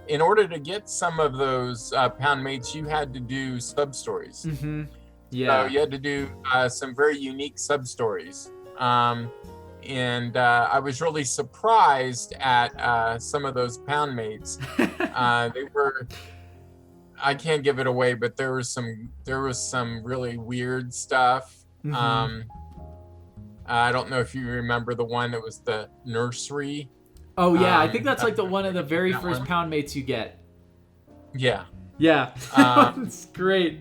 in order to get some of those pound mates, you had to do sub-stories. Mm-hmm. Yeah. So you had to do some very unique sub-stories. And I was really surprised at some of those pound mates. They were, I can't give it away, but there was some really weird stuff. Mm-hmm. I don't know if you remember the one that was the nursery. Oh yeah, I think that's the one of the very first pound mates you get. Yeah. Yeah. It's great.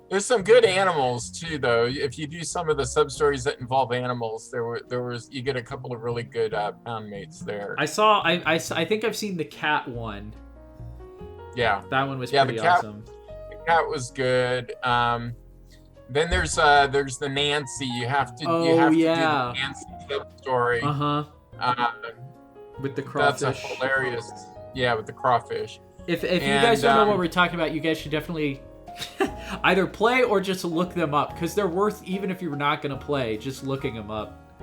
There's some good animals too, though. If you do some of the sub stories that involve animals, you get a couple of really good pound mates there. I think I've seen the cat one. Yeah, that one was pretty awesome. The cat was good. Then there's the Nancy. You have to do the Nancy sub story. With the crawfish. That's a hilarious. Yeah, with the crawfish. If you guys don't know what we're talking about, you guys should definitely either play or just look them up, because they're worth, even if you're not going to play, just looking them up.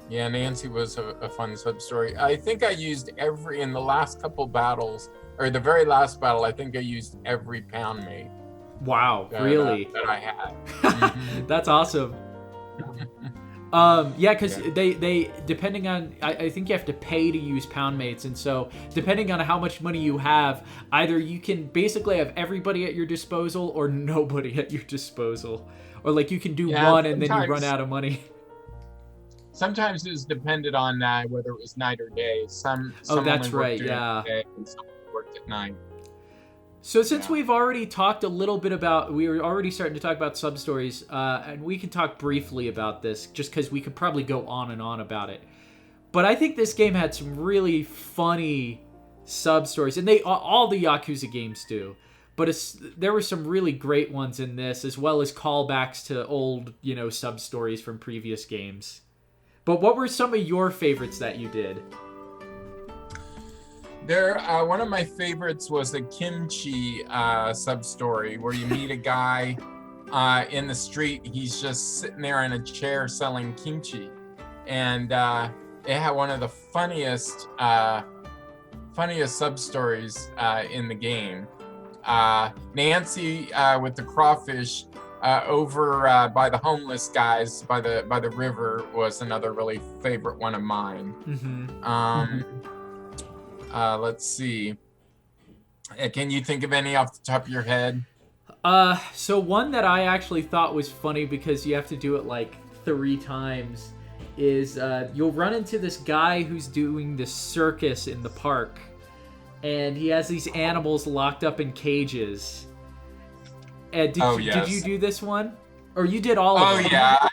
Yeah, Nancy was a fun sub-story. I think I used in the last couple battles, or the very last battle, I think I used every pound mate. Wow, really? That I had. Mm-hmm. That's awesome. Yeah, because they depending on, I think you have to pay to use pound mates, and so depending on how much money you have, either you can basically have everybody at your disposal or nobody at your disposal, or you can do one and then you run out of money. Sometimes it was dependent on whether it was night or day. Some that's right, yeah. Day and some worked at night. So since we've already talked a little bit we were already starting to talk about sub-stories, and we can talk briefly about this, just because we could probably go on and on about it. But I think this game had some really funny sub-stories, and all the Yakuza games do. But there were some really great ones in this, as well as callbacks to old, sub-stories from previous games. But what were some of your favorites that you did? One of my favorites was the kimchi sub-story, where you meet a guy in the street. He's just sitting there in a chair selling kimchi, and it had one of the funniest sub-stories in the game. Nancy with the crawfish over by the homeless guys by the river was another really favorite one of mine. Mm-hmm. Let's see. Can you think of any off the top of your head? So one that I actually thought was funny, because you have to do it 3 times, is you'll run into this guy who's doing this circus in the park, and he has these animals locked up in cages. And did you do this one? Or you did all of them? Oh, yeah.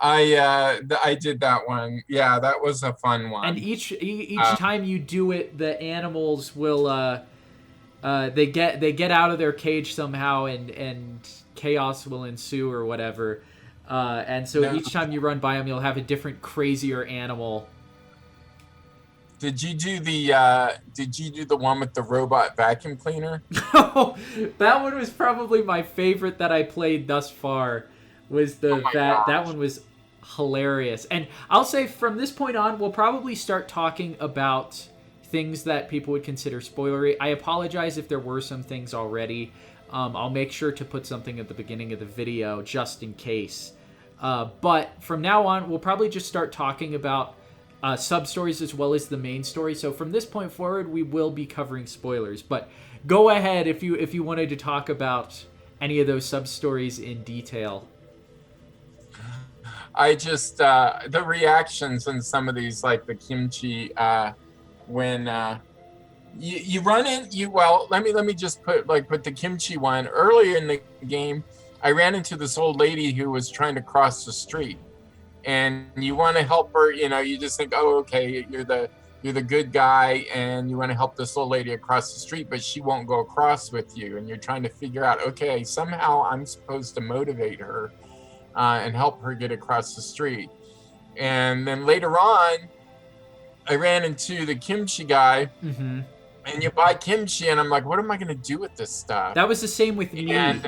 I did that one. Yeah, that was a fun And one. each Uh, time you do it, the animals will they get out of their cage somehow, and chaos will ensue or whatever. And so no, each time you run by them, you'll have a different crazier animal. did you do the one with the robot vacuum cleaner? That one was probably my favorite that I played thus far. Was Oh the my that gosh. one was hilarious. And I'll say from this point on, we'll probably start talking about things that people would consider spoilery. I apologize if there were some things already. I'll make sure to put something at the beginning of the video just in case. But from now on, we'll probably just start talking about sub stories as well as the main story. So from this point forward, we will be covering spoilers. But go ahead if you wanted to talk about any of those sub stories in detail. I just the reactions in some of these, like the kimchi, when you run in you well, let me just put the kimchi one earlier in the game. I ran into this old lady who was trying to cross the street, and you want to help her. You just think, oh, okay, you're the good guy, and you want to help this old lady across the street, but she won't go across with you, and you're trying to figure out, okay, somehow I'm supposed to motivate her and help her get across the street. And then later on, I ran into the kimchi guy, Mm-hmm. and you buy kimchi, and I'm like, what am I going to do with this stuff? That was the same with me. And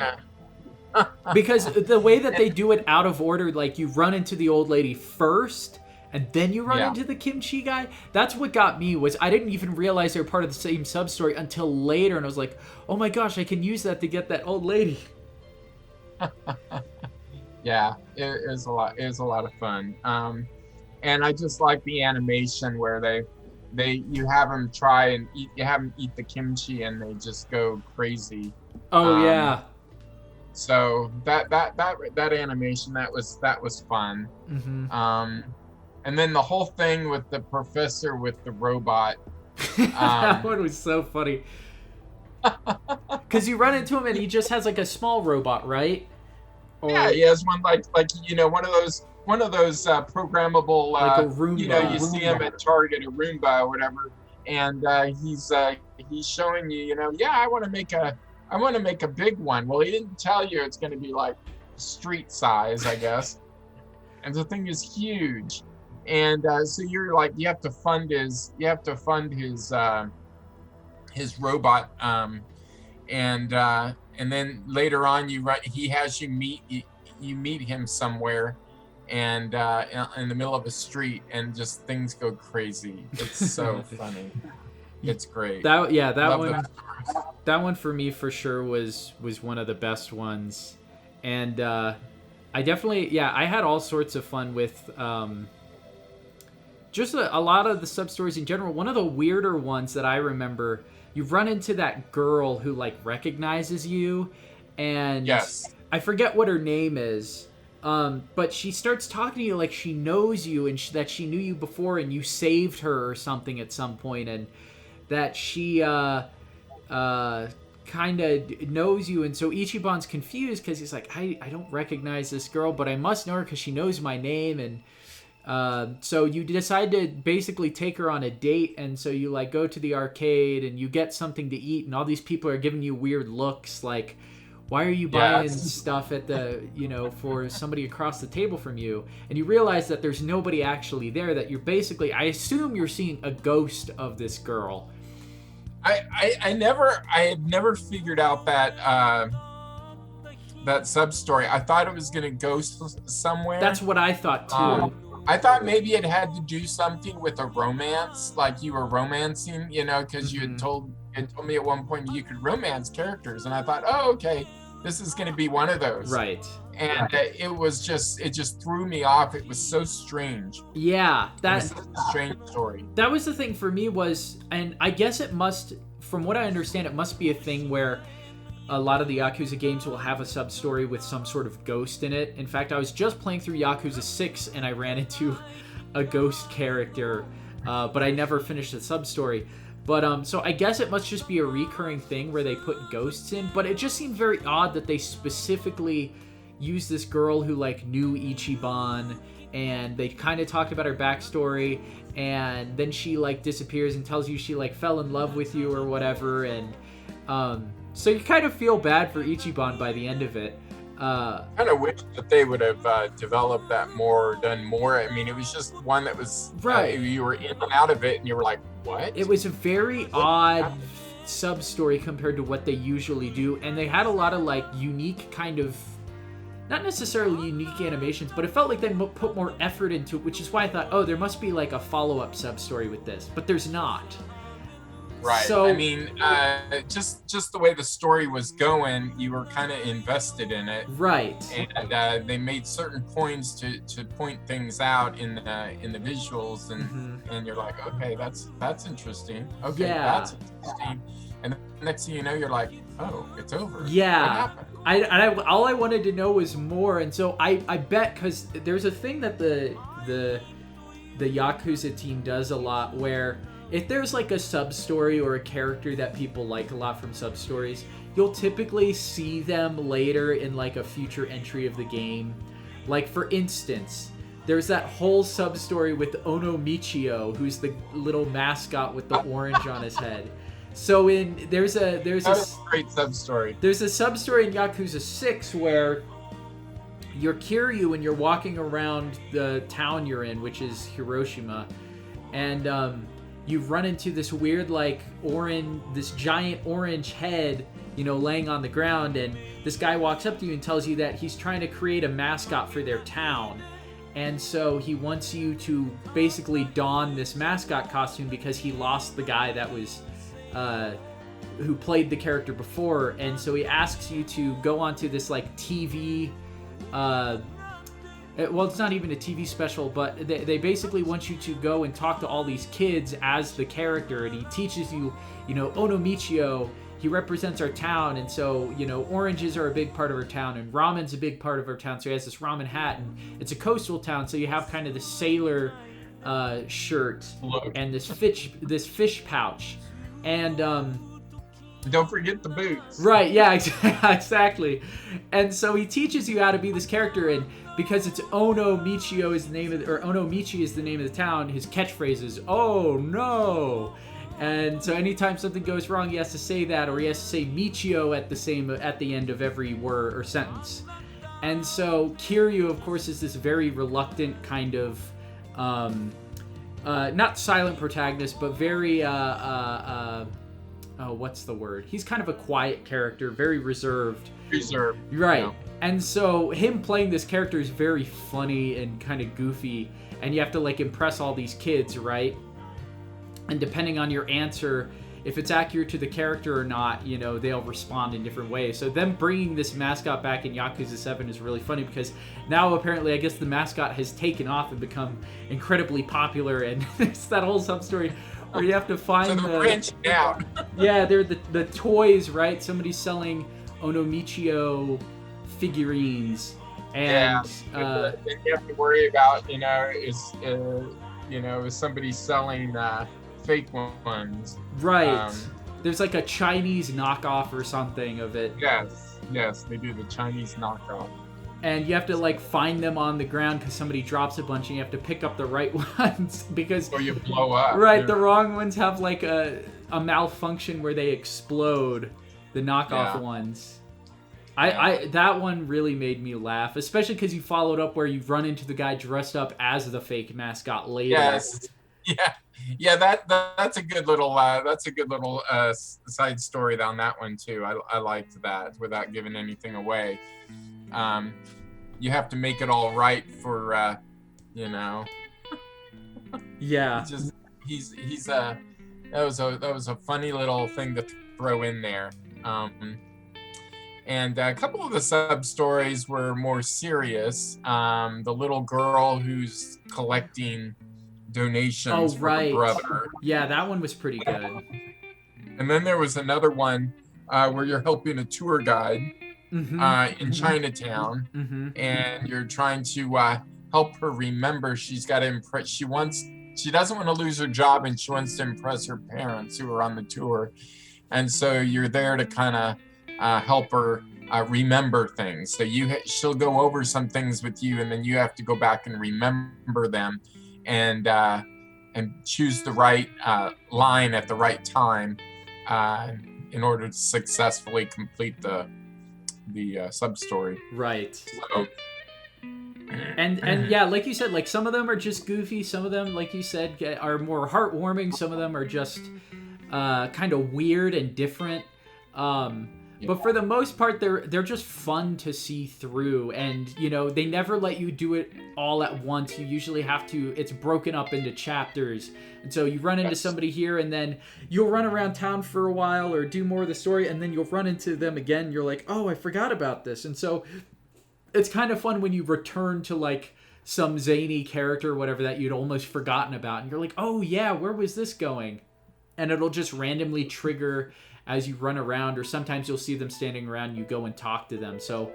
Because the way that they do it out of order, like you run into the old lady first and then you run yeah, into the kimchi guy. That's what got me. Was I didn't even realize they were part of the same sub story until later, and I was like, oh my gosh, I can use that to get that old lady. yeah, it is a lot. It is a lot of fun. And I just like the animation where you have them try and eat, you have them eat the kimchi, and they just go crazy. Oh Um, yeah. so that animation, that was fun. Mm-hmm. And then the whole thing with the professor with the robot. That Um, one was so funny. Because you run into him and he just has like a small robot, right? yeah, Or he has one like one of those programmable. like a You Roomba. see him at Target, a Roomba or whatever, and he's showing you. Yeah, I want to make a big one. Well, he didn't tell you it's going to be like street size, I guess, and the thing is huge. And so you're like, you have to fund his robot, and then later on he has you meet him somewhere, and in the middle of a street, and just things go crazy. It's so funny. It's great. That yeah, that Love one those stories. that one for me for sure was one of the best ones. And I definitely, yeah, I had all sorts of fun with just a lot of the sub stories in general. One of the weirder ones that I remember, you run into that girl who like recognizes you, and Yes. I forget what her name is. But she starts talking to you like she knows you, and that she knew you before, and you saved her or something at some point, and that she kind of knows you. And so Ichiban's confused because he's like, I don't recognize this girl, but I must know her because she knows my name. And so you decide to basically take her on a date, and so you like go to the arcade and you get something to eat, and all these people are giving you weird looks like, why are you buying Yes. stuff at the, for somebody across the table from you? And you realize that there's nobody actually there, that you're basically, I assume you're seeing a ghost of this girl. I had never figured out that sub story. I thought it was gonna go somewhere. That's what I thought too. I thought maybe it had to do something with a romance, like you were romancing, because you had told me at one point you could romance characters, and I thought, oh, okay, this is going to be one of those. Right. And it just threw me off. It was so strange. Yeah, It was such a strange story. that was the thing for me was, and I guess it must, from what I understand, it must be a thing where a lot of the Yakuza games will have a sub-story with some sort of ghost in it. In fact, I was just playing through Yakuza 6 and I ran into a ghost character, but I never finished the sub-story. But so I guess it must just be a recurring thing where they put ghosts in, but it just seemed very odd that they specifically used this girl who like knew Ichiban, and they kind of talked about her backstory, and then she like disappears and tells you she like fell in love with you or whatever, and so you kind of feel bad for Ichiban by the end of it. Kind of wish that they would have developed that more, done more. I mean, it was just one that was Right. you were in and out of it, and you were like, "What?" It was a very odd sub story compared to what they usually do, and they had a lot of like unique kind of, not necessarily unique animations, but it felt like they put more effort into it, which is why I thought, oh, there must be like a follow-up sub story with this, but there's not. Right. So, I mean, just the way the story was going, you were kind of invested in it. right. And they made certain points to point things out in the visuals, and you're like, okay, that's interesting. Okay, Yeah. that's interesting. And the next thing you know, you're like, oh, it's over. Yeah. What happened? All I wanted to know was more, and so I bet, because there's a thing that the Yakuza team does a lot, where if there's like a sub story or a character that people like a lot from sub stories, you'll typically see them later in like a future entry of the game. Like for instance, there's that whole sub story with Ono Michio, who's the little mascot with the orange on his head. So there's a great sub story. There's a sub story in Yakuza 6 where you're Kiryu and you're walking around the town you're in, which is Hiroshima, and you run into this weird like this giant orange head, laying on the ground, and this guy walks up to you and tells you that he's trying to create a mascot for their town. And so he wants you to basically don this mascot costume because he lost the guy that was who played the character before, and so he asks you to go onto this like TV well, it's not even a TV special, but they basically want you to go and talk to all these kids as the character, and he teaches you, Ono Michio, he represents our town, and so, oranges are a big part of our town, and ramen's a big part of our town, so he has this ramen hat, and it's a coastal town, so you have kind of the sailor shirt and this fish pouch, and don't forget the boots. Right, yeah, exactly. And so he teaches you how to be this character, and because it's Ono Michio is the name of Ono Michi is the name of the town, his catchphrase is, "Oh no." And so anytime something goes wrong, he has to say that, or he has to say Michio at the end of every word or sentence. And so Kiryu, of course, is this very reluctant kind of not silent protagonist, but very what's the word? He's kind of a quiet character, very reserved. Right. Yeah. And so him playing this character is very funny and kind of goofy, and you have to like impress all these kids, right? And depending on your answer, if it's accurate to the character or not, they'll respond in different ways. So them bringing this mascot back in Yakuza 7 is really funny, because now apparently I guess the mascot has taken off and become incredibly popular, and it's that whole sub-story where you have to find so they're branching out. Yeah, they're the toys, right? Somebody's selling Ono Michio figurines, and then you have to worry about is somebody selling fake ones, right? There's like a Chinese knockoff or something of it. Yes, they do the Chinese knockoff. And you have to like find them on the ground because somebody drops a bunch, and you have to pick up the right ones because or you blow up. Right, the wrong ones have like a malfunction where they explode. The knockoff ones. I that one really made me laugh, especially because you followed up where you run into the guy dressed up as the fake mascot later. Yes. Yeah. That's a good little side story on that one too. I liked that without giving anything away. You have to make it all right for Yeah. That was a funny little thing to throw in there. And a couple of the sub stories were more serious. The little girl who's collecting donations for her brother. Yeah, that one was pretty good. And then there was another one where you're helping a tour guide in Chinatown, and you're trying to help her remember she's got to impress. She doesn't want to lose her job, and she wants to impress her parents who are on the tour. And so you're there to kind of help her remember things. So she'll go over some things with you, and then you have to go back and remember them, and choose the right line at the right time in order to successfully complete the sub story. Right. So, and yeah, like you said, like some of them are just goofy. Some of them, like you said, are more heartwarming. Some of them are just kind of weird and different. But for the most part, they're just fun to see through, and you know they never let you do it all at once. You usually have to. It's broken up into chapters, and so you run into somebody here, and then you'll run around town for a while or do more of the story, and then you'll run into them again. You're like, oh, I forgot about this, and so it's kind of fun when you return to like some zany character or whatever that you'd almost forgotten about, and you're like, oh yeah, where was this going? And it'll just randomly trigger as you run around, or sometimes you'll see them standing around and you go and talk to them. So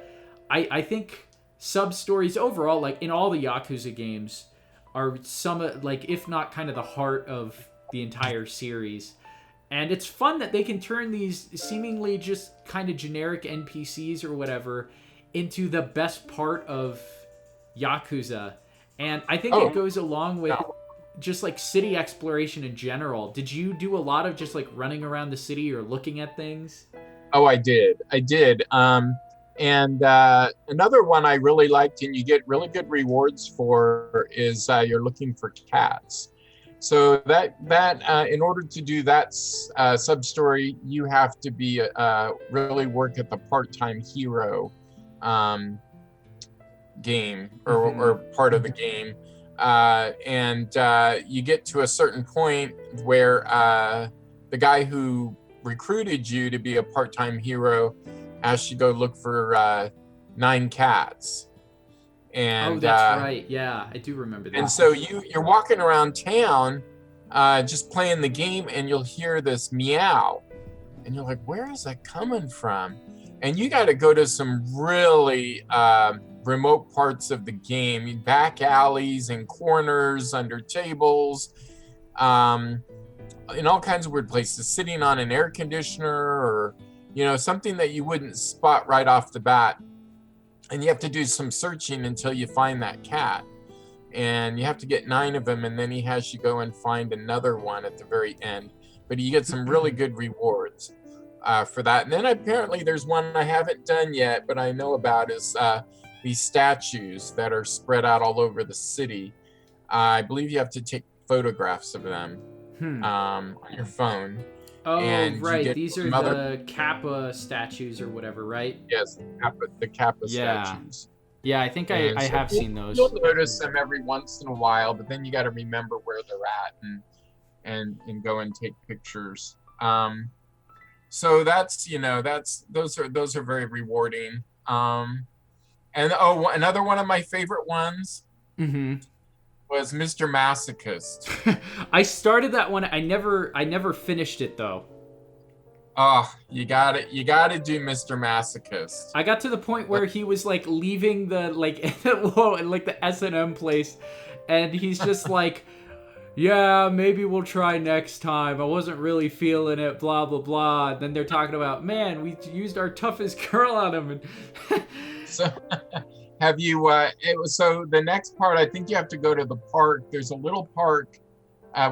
I think sub-stories overall, like in all the Yakuza games, are some, like, if not kind of the heart of the entire series. And it's fun that they can turn these seemingly just kind of generic NPCs or whatever into the best part of Yakuza. And I think it goes along with just like city exploration in general. Did you do a lot of just like running around the city or looking at things? Oh, I did. And another one I really liked, and you get really good rewards for, is you're looking for cats. So that in order to do that sub story, you have to be really work at the part-time hero game or part of the game. And you get to a certain point where the guy who recruited you to be a part-time hero asks you to go look for 9 cats. And, oh, that's right. Yeah, I do remember that. And so you're walking around town just playing the game, and you'll hear this meow. And you're like, where is that coming from? And you got to go to some really remote parts of the game, back alleys and corners, under tables, in all kinds of weird places, sitting on an air conditioner, or something that you wouldn't spot right off the bat. And you have to do some searching until you find that cat, and you have to get 9 of them, and then he has you go and find another one at the very end. But you get some really good rewards for that. And then apparently there's one I haven't done yet, but I know about, is these statues that are spread out all over the city. I believe you have to take photographs of them on your phone. Oh, and right. These are the Kappa statues or whatever, right? Yes, the Kappa statues. Yeah, I think I have seen those. You'll notice them every once in a while, but then you got to remember where they're at and go and take pictures. So that's those are very rewarding. And another one of my favorite ones was Mr. Masochist. I started that one. I never finished it though. Oh, you got to do Mr. Masochist. I got to the point where he was like leaving the like the S&M place, and he's just like, yeah, maybe we'll try next time. I wasn't really feeling it, blah blah blah. And then they're talking about, man, we used our toughest girl on him. And so have you so the next part, I think you have to go to the park. There's a little park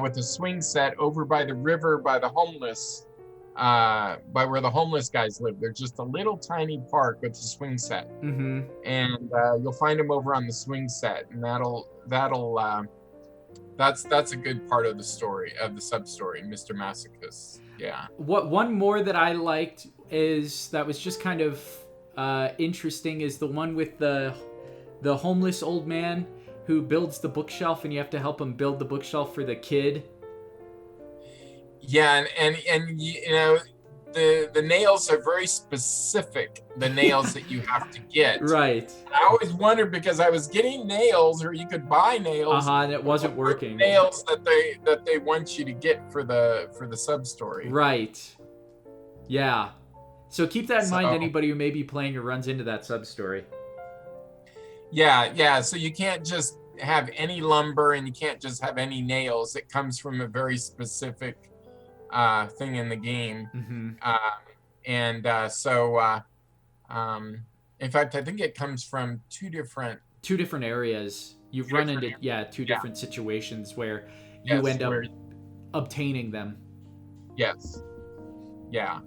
with a swing set over by the river, by the homeless, by where the homeless guys live. There's just a little tiny park with a swing set, and you'll find them over on the swing set, and that's a good part of the story, of the sub story, Mr. Masochist. Yeah. One more that I liked that was just kind of interesting is the one with the homeless old man who builds the bookshelf, and you have to help him build the bookshelf for the kid. Yeah, and the nails are very specific, the nails that you have to get. Right. I always wondered, because I was getting nails, or you could buy nails, and it wasn't working. Nails that they want you to get for the sub story. Right. Yeah. So keep that in mind, anybody who may be playing or runs into that sub story. Yeah. So you can't just have any lumber, and you can't just have any nails. It comes from a very specific thing in the game. In fact, I think it comes from two different areas. You've two run different into two yeah, different situations where you yes, end up where obtaining them. yes, yeah.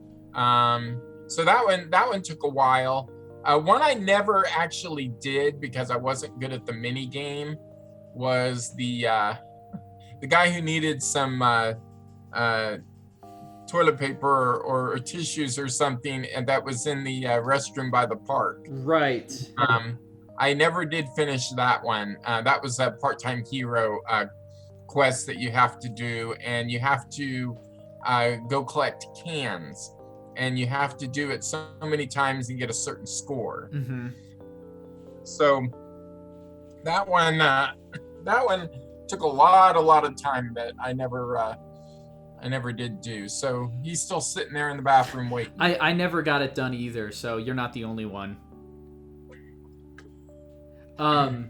So that one took a while. One I never actually did because I wasn't good at the mini game was the guy who needed some uh, toilet paper or tissues or something, and that was in the restroom by the park. Right. Um, I never did finish that one. That was a part-time hero quest that you have to do, and you have to go collect cans, and you have to do it so many times and get a certain score. Mm-hmm. So that one, that one took a lot of time that I never did do. So he's still sitting there in the bathroom waiting. I never got it done either, so you're not the only one. So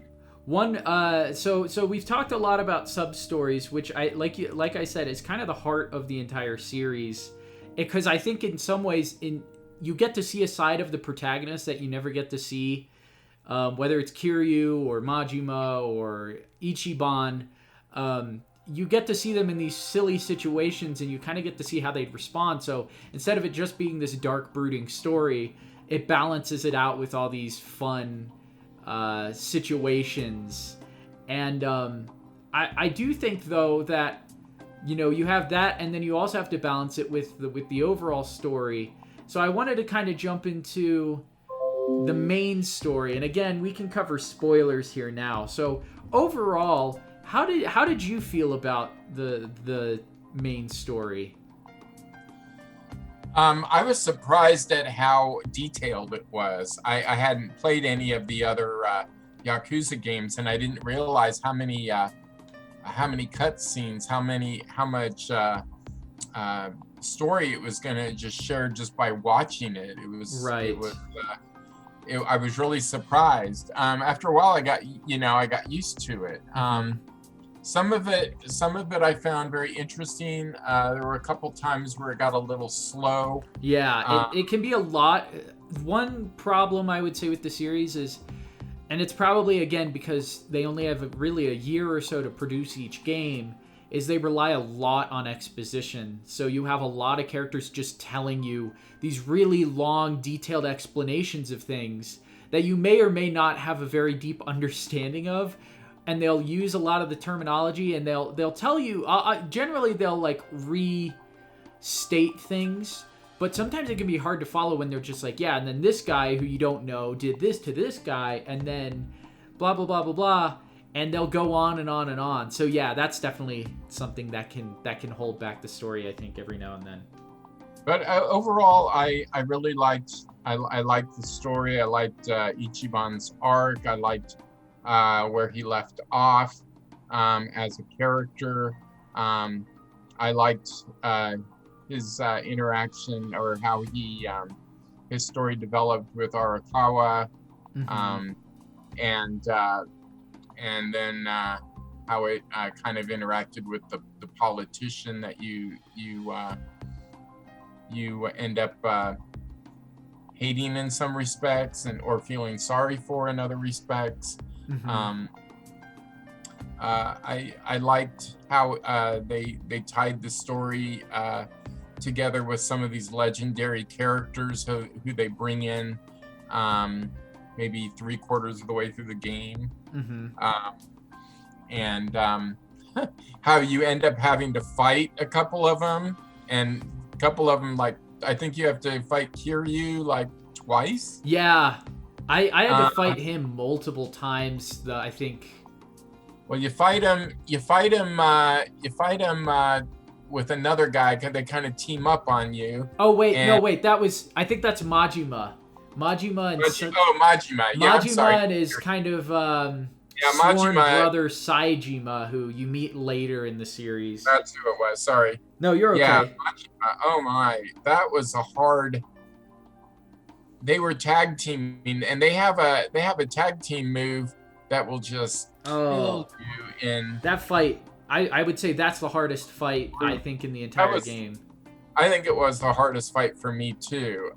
we've talked a lot about sub stories, which I like I said is kind of the heart of the entire series, because I think in some ways you get to see a side of the protagonist that you never get to see, whether it's Kiryu or Majima or Ichiban. You get to see them in these silly situations, and you kind of get to see how they'd respond. So instead of it just being this dark, brooding story, it balances it out with all these fun situations. And I do think, though, that you have that, and then you also have to balance it with the overall story. So I wanted to kind of jump into the main story, and again, we can cover spoilers here now. So overall, how did you feel about the main story? I was surprised at how detailed it was. I hadn't played any of the other Yakuza games, and I didn't realize how many cutscenes, how much story it was going to just share just by watching it. It was right. I was really surprised. After a while, I got used to it. Some of it I found very interesting. There were a couple times where it got a little slow. Yeah, it can be a lot. One problem I would say with the series is, and it's probably, again, because they only have really a year or so to produce each game, is they rely a lot on exposition. So you have a lot of characters just telling you these really long, detailed explanations of things that you may or may not have a very deep understanding of. And they'll use a lot of the terminology, and they'll tell you, generally they'll like restate things, but sometimes it can be hard to follow when they're just like, yeah, and then this guy who you don't know did this to this guy, and then blah blah blah blah blah, and they'll go on and on and on. So yeah, that's definitely something that can hold back the story, I think, every now and then. But overall, I really liked the story. I liked Ichiban's arc. I liked where he left off as a character. I liked his interaction, or how his story developed with Arakawa, and then how it kind of interacted with the politician that you end up hating in some respects, or feeling sorry for in other respects. I liked how they tied the story together with some of these legendary characters who they bring in maybe 3/4 of the way through the game. And how you end up having to fight a couple of them, and a couple of them, like, I think you have to fight Kiryu like twice. Yeah, I had to fight him multiple times. I think. Well, you fight him with another guy, because they kind of team up on you. Oh wait, no wait, I think that's Majima. Majima and Majima. Yeah, Majima is kind of sworn brother Saejima, who you meet later in the series. That's who it was. Sorry. No, you're okay. Yeah, Majima. Oh my, that was a hard. They were tag teaming, and they have a tag team move that will just kill you in that fight. I would say that's the hardest fight, I think, in the entire game. I think it was the hardest fight for me too.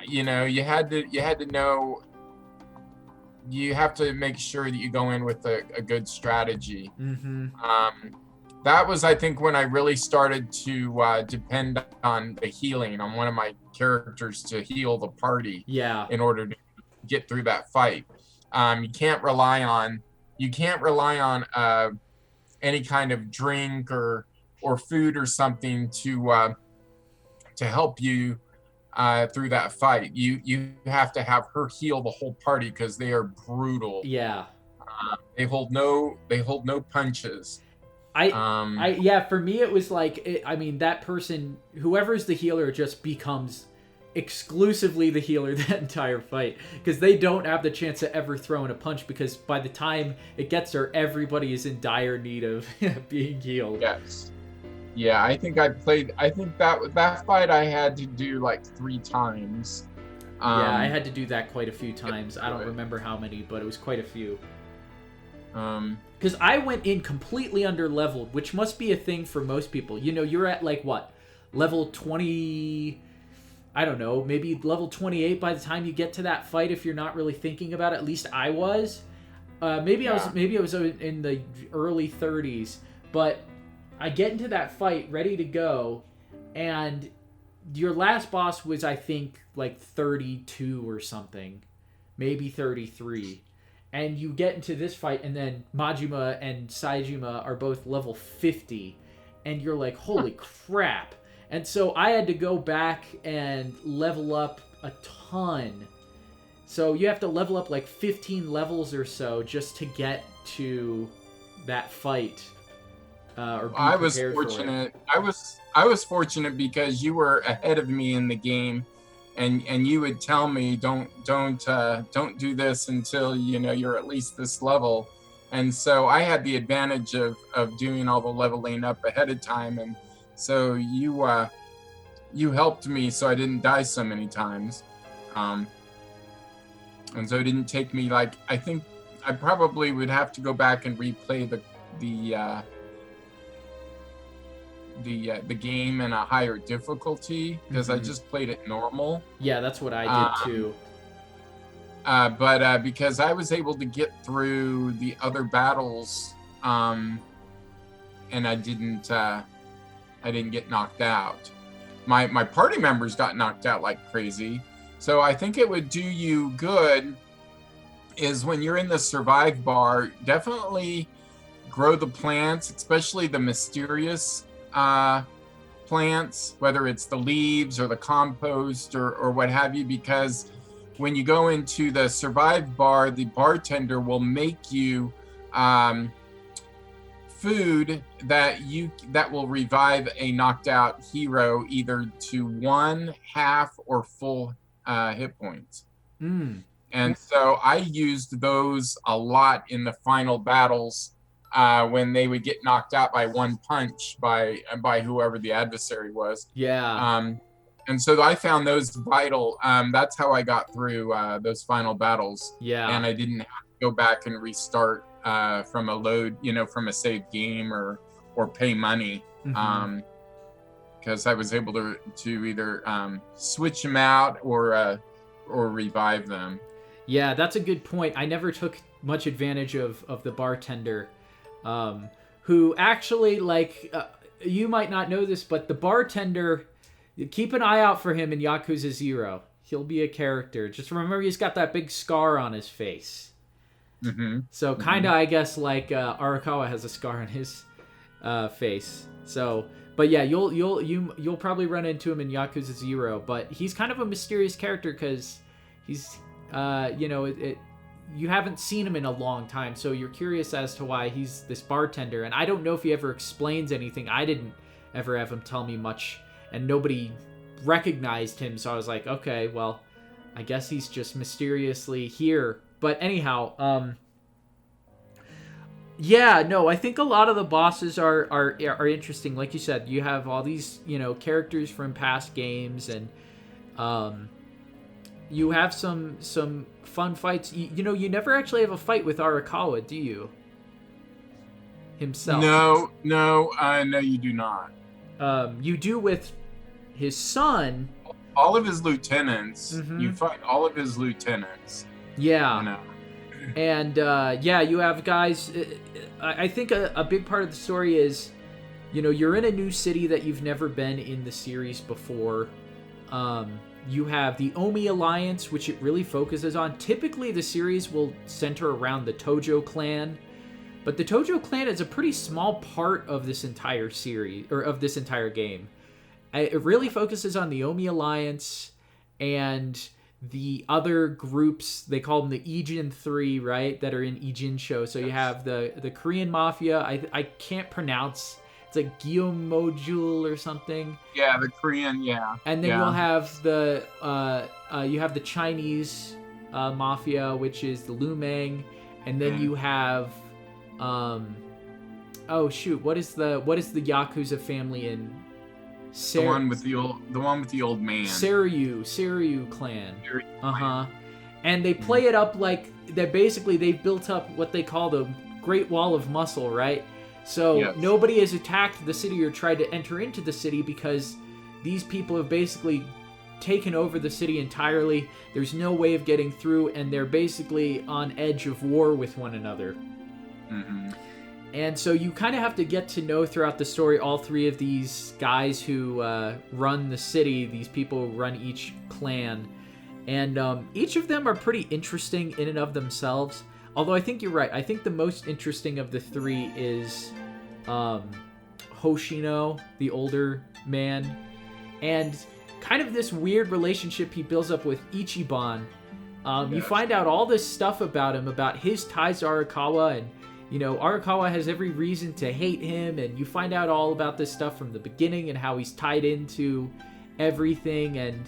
you had to know, you have to make sure that you go in with a good strategy. That was, I think, when I really started to depend on the healing, on one of my characters to heal the party Yeah. in order to get through that fight. You can't rely on any kind of drink or food or something to help you through that fight. You have to have her heal the whole party because they are brutal. Yeah. They hold no punches. Yeah, for me it was like, I mean, that person, whoever's the healer, just becomes exclusively the healer that entire fight, because they don't have the chance to ever throw in a punch, because by the time it gets her, everybody is in dire need of being healed. Yes. Yeah, I think that fight I had to do like 3 times. Yeah, I had to do that quite a few times. I don't remember how many, but it was quite a few. Because I went in completely under leveled, which must be a thing for most people. You know, you're at like what, level 20, I don't know, maybe level 28 by the time you get to that fight, if you're not really thinking about it. At least I was. Maybe I was in the early 30s, but I get into that fight ready to go, and your last boss was, I think, like 32 or something, maybe 33. And you get into this fight, and then Majima and Saejima are both level 50, and you're like, holy crap. And so I had to go back and level up a ton. So you have to level up like 15 levels or so just to get to that fight. Or be I was prepared fortunate. I was fortunate because you were ahead of me in the game, and you would tell me don't do this until you're at least this level. And so I had the advantage of doing all the leveling up ahead of time, and so you helped me so I didn't die so many times. And so it didn't take me, like, I think I probably would have to go back and replay the game in a higher difficulty, because I just played it normal. Yeah, that's what I did too. But because I was able to get through the other battles, and I didn't get knocked out. My party members got knocked out like crazy. So I think it would do you good is when you're in the survive bar, definitely grow the plants, especially the mysterious plants, whether it's the leaves or the compost or what have you, because when you go into the survive bar, the bartender will make you food that will revive a knocked out hero either to 1, half, or full hit points. And so I used those a lot in the final battles when they would get knocked out by one punch by whoever the adversary was. Yeah. And so I found those vital. That's how I got through those final battles. Yeah. And I didn't have to go back and restart from a load, from a saved game or pay money. Because I was able to either switch them out or revive them. Yeah, that's a good point. I never took much advantage of the bartender, who actually, like, you might not know this, but the bartender, keep an eye out for him in Yakuza 0. He'll be a character. Just remember he's got that big scar on his face. So kind of, I guess, like Arakawa has a scar on his face. So, but yeah, you'll probably run into him in Yakuza 0. But he's kind of a mysterious character because he's you haven't seen him in a long time, so you're curious as to why he's this bartender. And I don't know if he ever explains anything. I didn't ever have him tell me much, and nobody recognized him, so I was like, okay, well, I guess he's just mysteriously here. But anyhow, yeah, no, I think a lot of the bosses are interesting. Like you said, you have all these, characters from past games, and you have some fun fights. You never actually have a fight with Arakawa, do you? Himself. No, you do not. You do with his son. all of his lieutenants. Mhm. You fight all of his lieutenants. Yeah. You know. And yeah, you have guys. I think a big part of the story is, you're in a new city that you've never been in the series before. You have the Omi Alliance, which it really focuses on. Typically, the series will center around the Tojo clan, but the Tojo clan is a pretty small part of this entire series, or of this entire game. It really focuses on the Omi Alliance and the other groups. They call them the Ijin 3, right, that are in Ijin Show. So you have the Korean Mafia. I can't pronounce. It's like Gyomojul or something. Yeah, the Korean, And then you'll have the Chinese Mafia, which is the Lumang, and then you have oh shoot, what is the Yakuza family in the one with the old man. Seiryu clan. And they play it up like that. Basically, they've built up what they call the Great Wall of Muscle, right? So nobody has attacked the city or tried to enter into the city because these people have basically taken over the city entirely. There's no way of getting through, and they're basically on edge of war with one another. Mm-hmm. And so you kind of have to get to know throughout the story all three of these guys who run the city, these people who run each clan. And each of them are pretty interesting in and of themselves. Although I think you're right. I think the most interesting of the three is Hoshino, the older man. And kind of this weird relationship he builds up with Ichiban. You find out all this stuff about him, about his ties to Arakawa, and Arakawa has every reason to hate him, and you find out all about this stuff from the beginning and how he's tied into everything.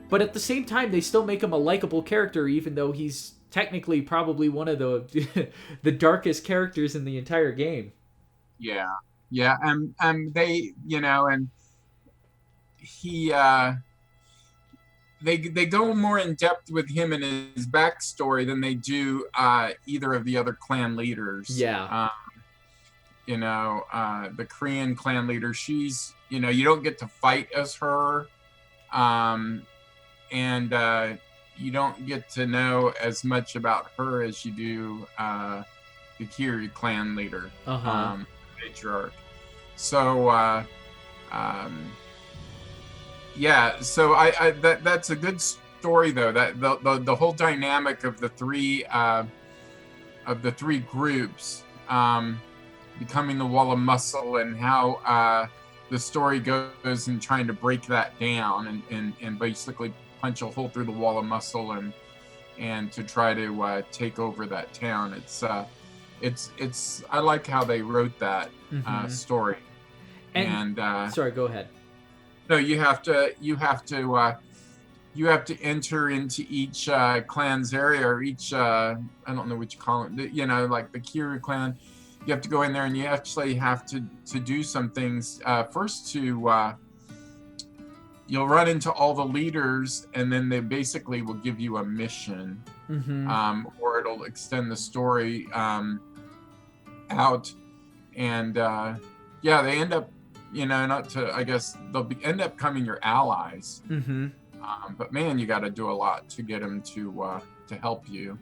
But at the same time, they still make him a likable character, even though he's technically probably one of the the darkest characters in the entire game. Yeah, and they, and he, they go more in depth with him and his backstory than they do either of the other clan leaders. Yeah. The Korean clan leader, she's, you don't get to fight as her, and you don't get to know as much about her as you do the Kiri clan leader, patriarch. So so that's a good story, though. That the whole dynamic of the three groups becoming the wall of muscle, and how the story goes in trying to break that down and basically punch a hole through the wall of muscle and to try to take over that town. It's I like how they wrote that story. And sorry, go ahead. No, you have to enter into each clan's area, or each I don't know what you call it. Like the Kiryu clan. You have to go in there, and you actually have to do some things. First, you'll run into all the leaders, and then they basically will give you a mission, or it'll extend the story out. And they end up, I guess they'll end up becoming your allies. But man, you got to do a lot to get them to help you.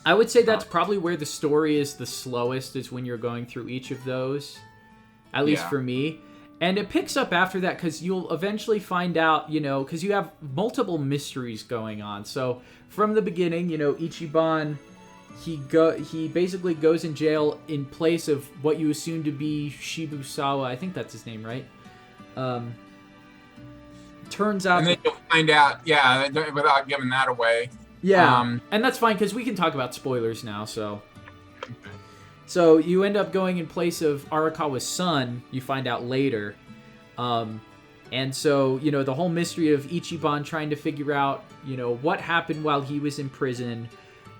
I would say that's probably where the story is the slowest, is when you're going through each of those, at least for me. And it picks up after that, because you'll eventually find out, because you have multiple mysteries going on. So from the beginning, Ichiban, he basically goes in jail in place of what you assume to be Shibusawa. I think that's his name, right? Turns out... And then you'll find out, without giving that away. Yeah, and that's fine, because we can talk about spoilers now, so... So you end up going in place of Arakawa's son, you find out later. And so, the whole mystery of Ichiban trying to figure out, what happened while he was in prison.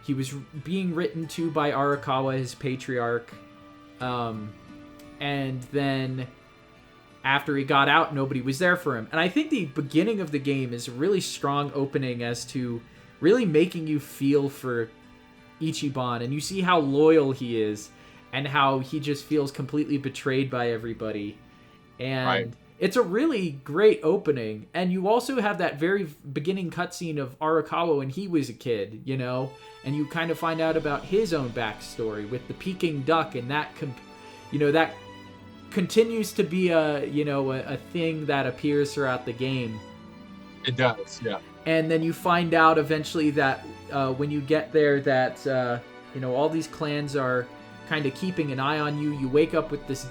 He was being written to by Arakawa, his patriarch. And then after he got out, nobody was there for him. And I think the beginning of the game is a really strong opening as to really making you feel for Ichiban. And you see how loyal he is and how he just feels completely betrayed by everybody. And It's a really great opening, and you also have that very beginning cutscene of Arakawa when he was a kid, you know, and you kind of find out about his own backstory with the Peking duck, and that, that continues to be a thing that appears throughout the game. It does, yeah. And then you find out eventually that when you get there that all these clans are kind of keeping an eye on you. You wake up with this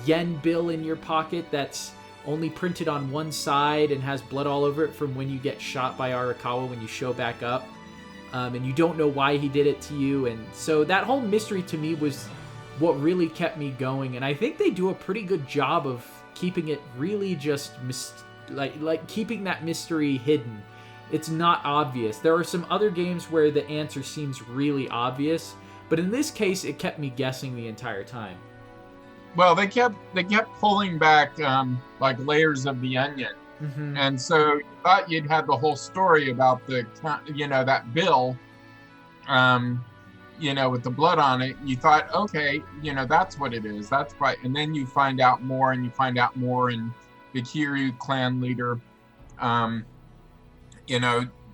yen bill in your pocket that's only printed on one side and has blood all over it from when you get shot by Arakawa when you show back up. And you don't know why he did it to you. And so that whole mystery to me was what really kept me going. And I think they do a pretty good job of keeping it really just like keeping that mystery hidden. It's not obvious. There are some other games where the answer seems really obvious, but in this case, it kept me guessing the entire time. Well, they kept pulling back like layers of the onion, and so you thought you'd had the whole story about the that bill, with the blood on it. You thought, okay, that's what it is. That's right. And then you find out more, and the Kiryu clan leader,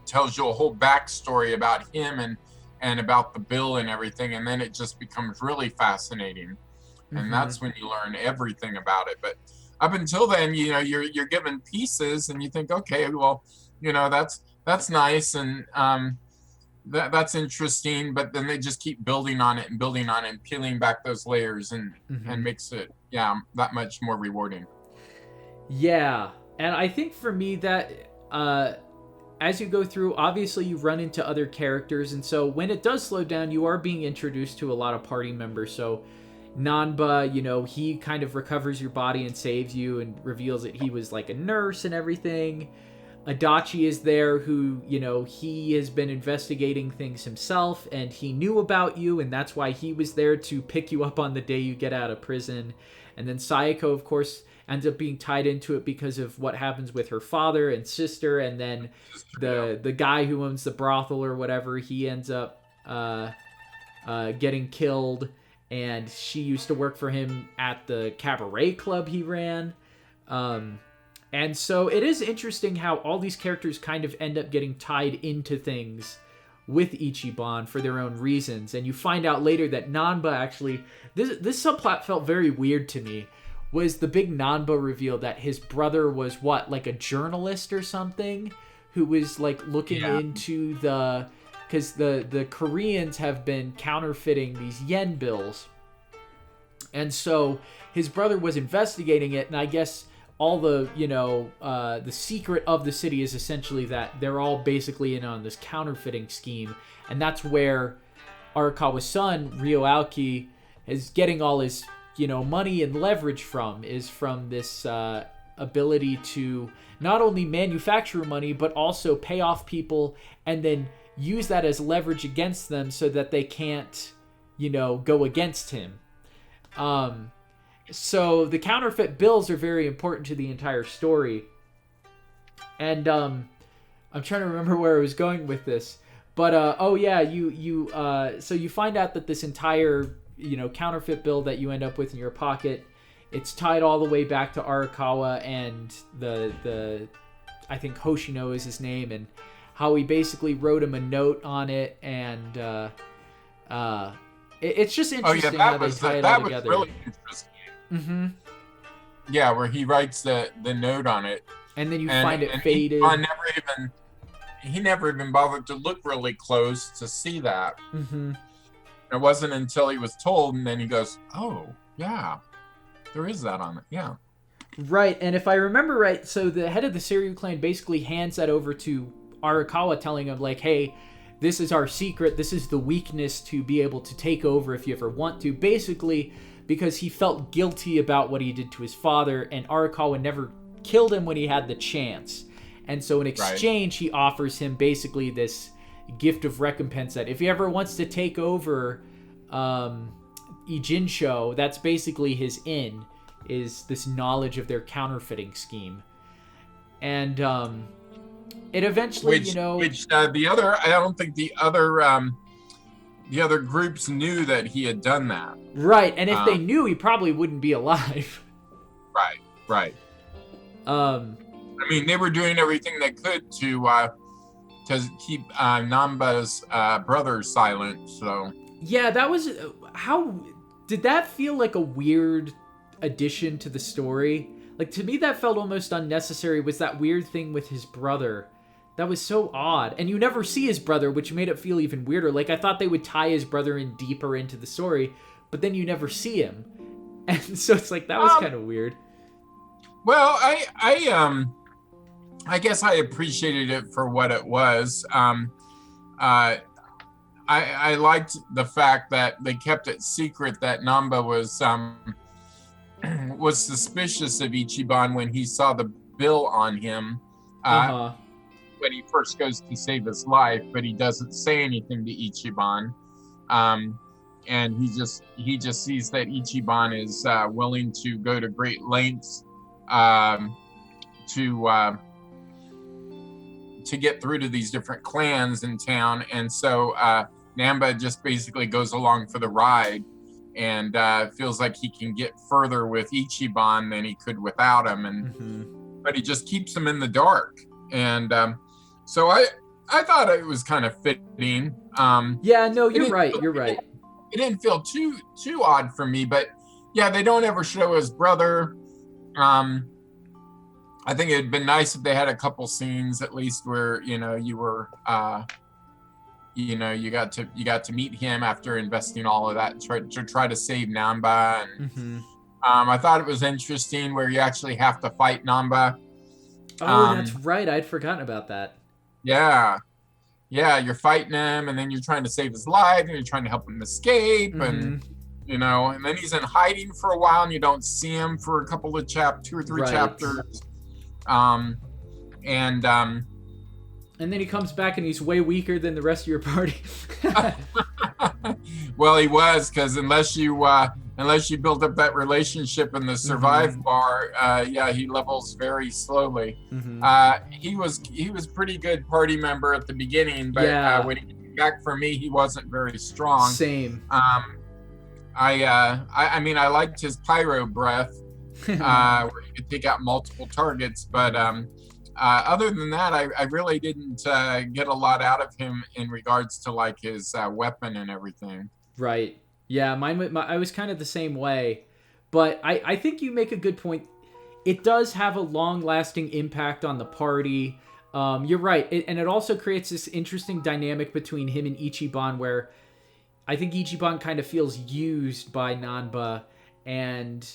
tells you a whole backstory about him and about the bill and everything, and then it just becomes really fascinating. And that's when you learn everything about it. But up until then, you're given pieces, and you think, okay, well, that's nice, and that's interesting. But then they just keep building on it and peeling back those layers, and makes it that much more rewarding. Yeah, and I think for me that as you go through, obviously you run into other characters, and so when it does slow down, you are being introduced to a lot of party members. So Nanba, he kind of recovers your body and saves you and reveals that he was like a nurse and everything. Adachi is there who, he has been investigating things himself, and he knew about you, and that's why he was there to pick you up on the day you get out of prison. And then Sayako, of course, ends up being tied into it because of what happens with her father and sister, and then the guy who owns the brothel or whatever, he ends up getting killed. And she used to work for him at the cabaret club he ran. And so it is interesting how all these characters kind of end up getting tied into things with Ichiban for their own reasons. And you find out later that Nanba actually... This subplot felt very weird to me. Was the big Nanba reveal that his brother was like a journalist or something? Who was like looking into the... Because the Koreans have been counterfeiting these yen bills. And so his brother was investigating it, and I guess all the secret of the city is essentially that they're all basically in on this counterfeiting scheme. And that's where Arakawa's son, Ryo Aoki, is getting all his, money and leverage from this ability to not only manufacture money, but also pay off people and then use that as leverage against them so that they can't, go against him. So the counterfeit bills are very important to the entire story. And I'm trying to remember where I was going with this. But so you find out that this entire, counterfeit bill that you end up with in your pocket, it's tied all the way back to Arakawa and the I think Hoshino is his name, and how he basically wrote him a note on it, and it's just interesting how they tie it all together. That was really interesting. Yeah, where he writes the note on it, and then you find it faded. He never even bothered to look really close to see that. It wasn't until he was told, and then he goes, "Oh, yeah, there is that on it." Yeah. Right, and if I remember right, so the head of the Seiryu clan basically hands that over to Arakawa, telling him, like, hey, this is our secret, this is the weakness to be able to take over if you ever want to, basically because he felt guilty about what he did to his father, and Arakawa never killed him when he had the chance. And so in exchange, he offers him basically this gift of recompense that if he ever wants to take over Ijinsho, that's basically his in, is this knowledge of their counterfeiting scheme. And it eventually, I don't think the other groups knew that he had done that. Right, and if they knew, he probably wouldn't be alive. Right. I mean, they were doing everything they could to keep Namba's brother silent. So Yeah, that was how did that feel like a weird addition to the story? Like to me that felt almost unnecessary was that weird thing with his brother. That was so odd. And you never see his brother, which made it feel even weirder. Like I thought they would tie his brother in deeper into the story, but then you never see him. And so it's like that was kind of weird. well, I guess I appreciated it for what it was. I liked the fact that they kept it secret that Namba was suspicious of Ichiban when he saw the bill on him Uh-huh. when he first goes to save his life, but he doesn't say anything to Ichiban. And he just sees that Ichiban is willing to go to great lengths to get through to these different clans in town, and so Namba just basically goes along for the ride and feels like he can get further with Ichiban than he could without him, and but he just keeps him in the dark, and so I thought it was kind of fitting. Yeah, no, you're right. You're right. It didn't feel too odd for me, but yeah, they don't ever show his brother. I think it'd been nice if they had a couple scenes at least where you were you got to meet him after investing all of that to try to save Namba, and I thought it was interesting where you actually have to fight Namba. Oh, that's right. I'd forgotten about that. Yeah, you're fighting him, and then you're trying to save his life, and you're trying to help him escape, and and then he's in hiding for a while, and you don't see him for a couple of 2 or 3 chapters. And then he comes back and he's way weaker than the rest of your party. Well, he was, because unless you build up that relationship in the survive bar, he levels very slowly. He was pretty good party member at the beginning, but when he came back for me, he wasn't very strong. Same. I mean, I liked his pyro breath. Where you could take out multiple targets, but other than that, I really didn't get a lot out of him in regards to like his weapon and everything. Right. Yeah, I was kind of the same way, but I think you make a good point. It does have a long-lasting impact on the party. You're right, and it also creates this interesting dynamic between him and Ichiban, where I think Ichiban kind of feels used by Nanba, and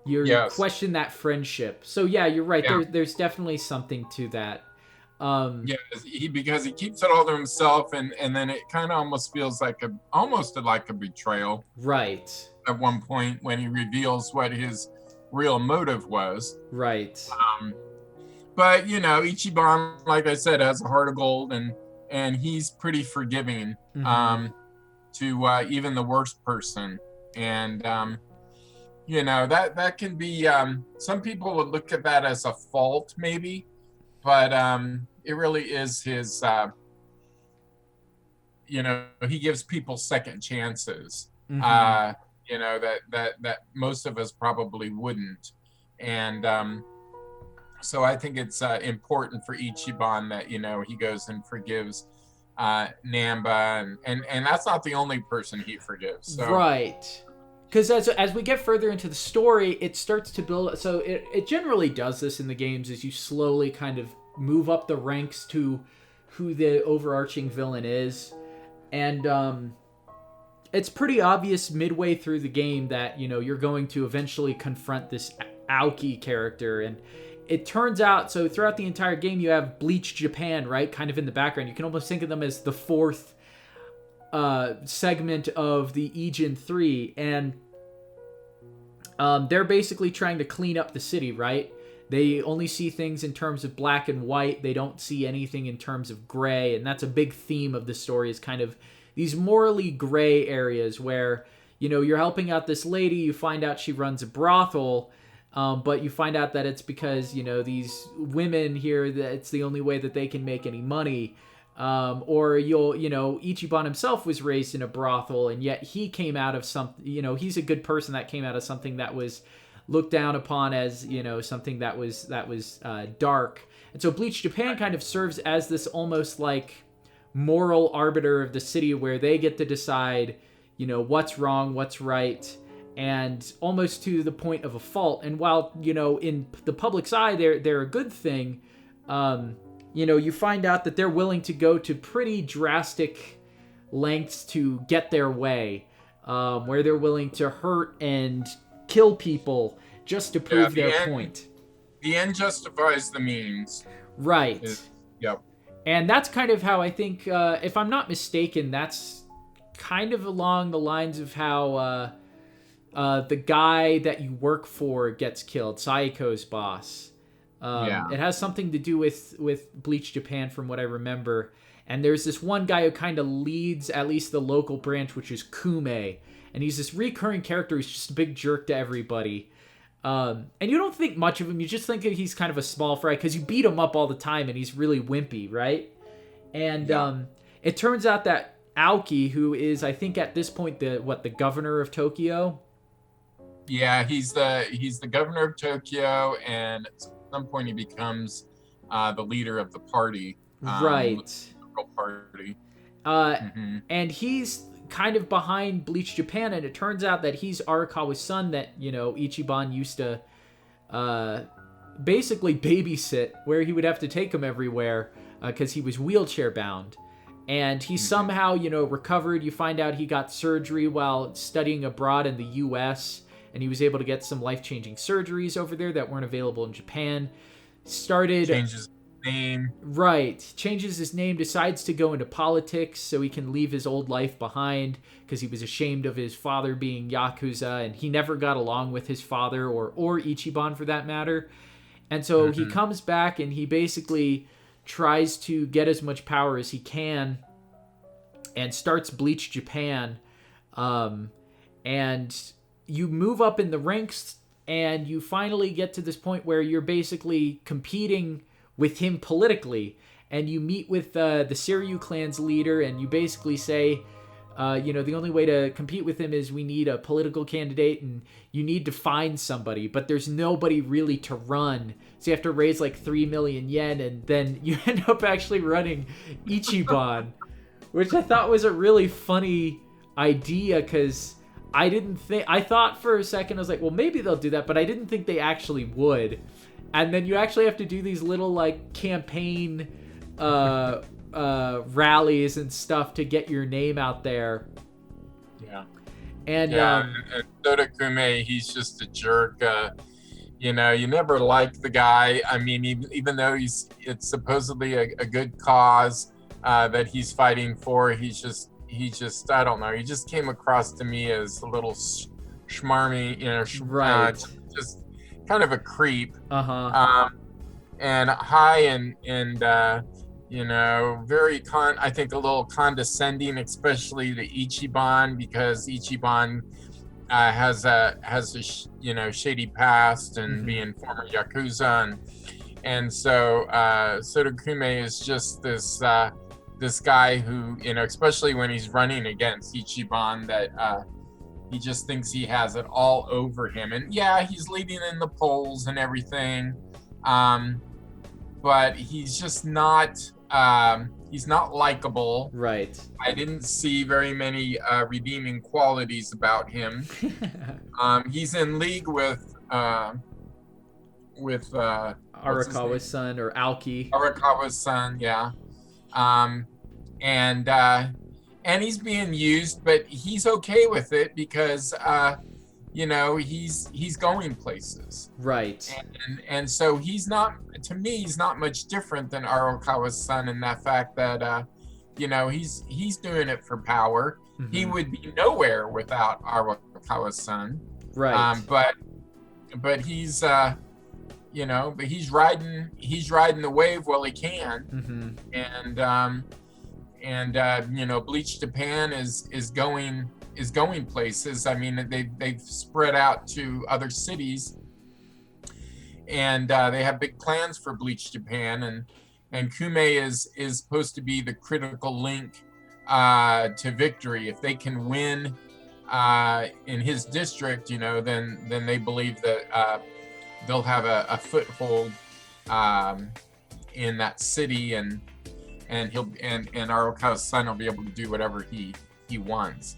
you question that friendship. So yeah, you're right. Yeah. There's definitely something to that. Because he keeps it all to himself, and then it kind of almost feels like a betrayal. Right. At one point when he reveals what his real motive was. Right. But Ichiban, like I said, has a heart of gold, and he's pretty forgiving to even the worst person, and that can be some people would look at that as a fault maybe, but it really is his he gives people second chances that most of us probably wouldn't, and so I think it's important for Ichiban that he goes and forgives Namba, and that's not the only person he forgives, so. Right. Because as we get further into the story, it starts to build. So it generally does this in the games, as you slowly kind of move up the ranks to who the overarching villain is, and it's pretty obvious midway through the game that you're going to eventually confront this Aoki character, and it turns out. So throughout the entire game, you have Bleach Japan, right, kind of in the background. You can almost think of them as the fourth segment of the Ijin 3, and they're basically trying to clean up the city, right? They only see things in terms of black and white. They don't see anything in terms of gray, and that's a big theme of the story, is kind of these morally gray areas where, you're helping out this lady, you find out she runs a brothel, but you find out that it's because, these women here, that it's the only way that they can make any money. Or Ichiban himself was raised in a brothel, and yet he came out of something, he's a good person that came out of something that was looked down upon as, something that was dark. And so Bleach Japan kind of serves as this almost like moral arbiter of the city, where they get to decide, what's wrong, what's right, and almost to the point of a fault. And while, in the public's eye, they're a good thing, you find out that they're willing to go to pretty drastic lengths to get their way, where they're willing to hurt and kill people just to prove their point. The end justifies the means. Right. Yep. And that's kind of how I think, if I'm not mistaken, that's kind of along the lines of how the guy that you work for gets killed, Saiko's boss. It has something to do with Bleach Japan, from what I remember. And there's this one guy who kind of leads at least the local branch, which is Kume. And he's this recurring character who's just a big jerk to everybody. And you don't think much of him. You just think that he's kind of a small fry because you beat him up all the time and he's really wimpy, right? And it turns out that Aoki, who is, I think at this point, the governor of Tokyo? Yeah, he's the governor of Tokyo, and at some point he becomes the leader of the party. Right. Party. And he's kind of behind Bleach Japan, and it turns out that he's Arakawa's son that, Ichiban used to basically babysit, where he would have to take him everywhere because he was wheelchair bound. And he somehow, recovered. You find out he got surgery while studying abroad in the US, and he was able to get some life-changing surgeries over there that weren't available in Japan. Changes name. Right. Changes his name, decides to go into politics so he can leave his old life behind because he was ashamed of his father being Yakuza, and he never got along with his father or Ichiban for that matter. And so he comes back and he basically tries to get as much power as he can and starts Bleach Japan. And you move up in the ranks and you finally get to this point where you're basically competing with him politically, and you meet with the Seiryu clan's leader, and you basically say, the only way to compete with him is we need a political candidate, and you need to find somebody, but there's nobody really to run, so you have to raise like 3 million yen, and then you end up actually running Ichiban, which I thought was a really funny idea, because I thought for a second, I was like, well, maybe they'll do that, but I didn't think they actually would. And then you actually have to do these little like campaign rallies and stuff to get your name out there. Yeah. And Sodakume, he's just a jerk. You never liked the guy. I mean, even though it's supposedly a good cause that he's fighting for, he just I don't know. He just came across to me as a little schmarmy, right. Just kind of a creep. And high and very I think a little condescending, especially to Ichiban, because Ichiban has a shady past and being former Yakuza, and so Sodakume is just this guy who, especially when he's running against Ichiban, that he just thinks he has it all over him. And yeah, he's leading in the polls and everything. But he's just not likable. Right. I didn't see very many redeeming qualities about him. He's in league with Arakawa's son, or Aoki. Arakawa's son, yeah. And he's being used, but he's okay with it because he's going places. Right. And so he's not much different than Arakawa's son in that fact that he's doing it for power. He would be nowhere without Arakawa's son. Right. But he's riding the wave while he can. And Bleach Japan is going places. I mean, they've spread out to other cities, and they have big plans for Bleach Japan. And Kume is supposed to be the critical link to victory. If they can win in his district, then they believe that they'll have a foothold in that city, and Arakawa's son will be able to do whatever he wants.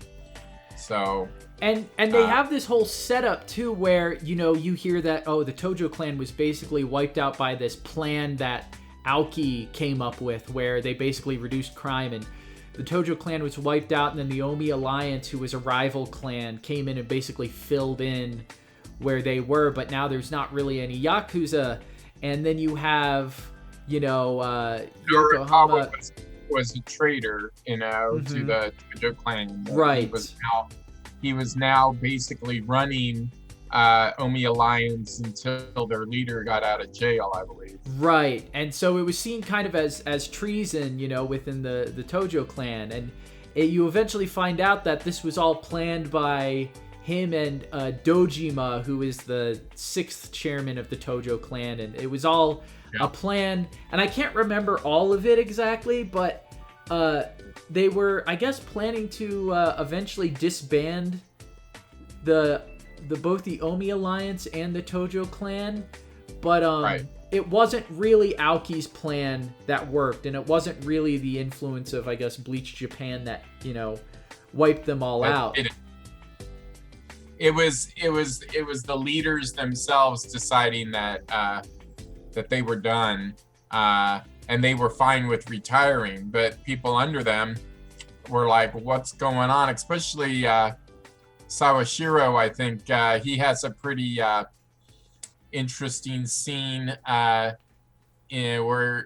So and they have this whole setup too, where you hear that the Tojo clan was basically wiped out by this plan that Aoki came up with, where they basically reduced crime, and the Tojo clan was wiped out, and then the Omi Alliance, who was a rival clan, came in and basically filled in where they were, but now there's not really any Yakuza. And then you have Yokohama was a traitor, to the Tojo clan. Right. He was now basically running Omi Alliance until their leader got out of jail, I believe. Right. And so it was seen kind of as treason, within the Tojo clan. And you eventually find out that this was all planned by him and Dojima, who is the 6th chairman of the Tojo clan. And it was all a plan. And I can't remember all of it exactly, but they were, I guess, planning to eventually disband both the Omi Alliance and the Tojo clan, but it wasn't really Aoki's plan that worked, and it wasn't really the influence of, I guess, Bleach Japan that wiped them all out. It was the leaders themselves deciding that that they were done, and they were fine with retiring, but people under them were like, "What's going on?" Especially Sawashiro, I think he has a pretty interesting scene where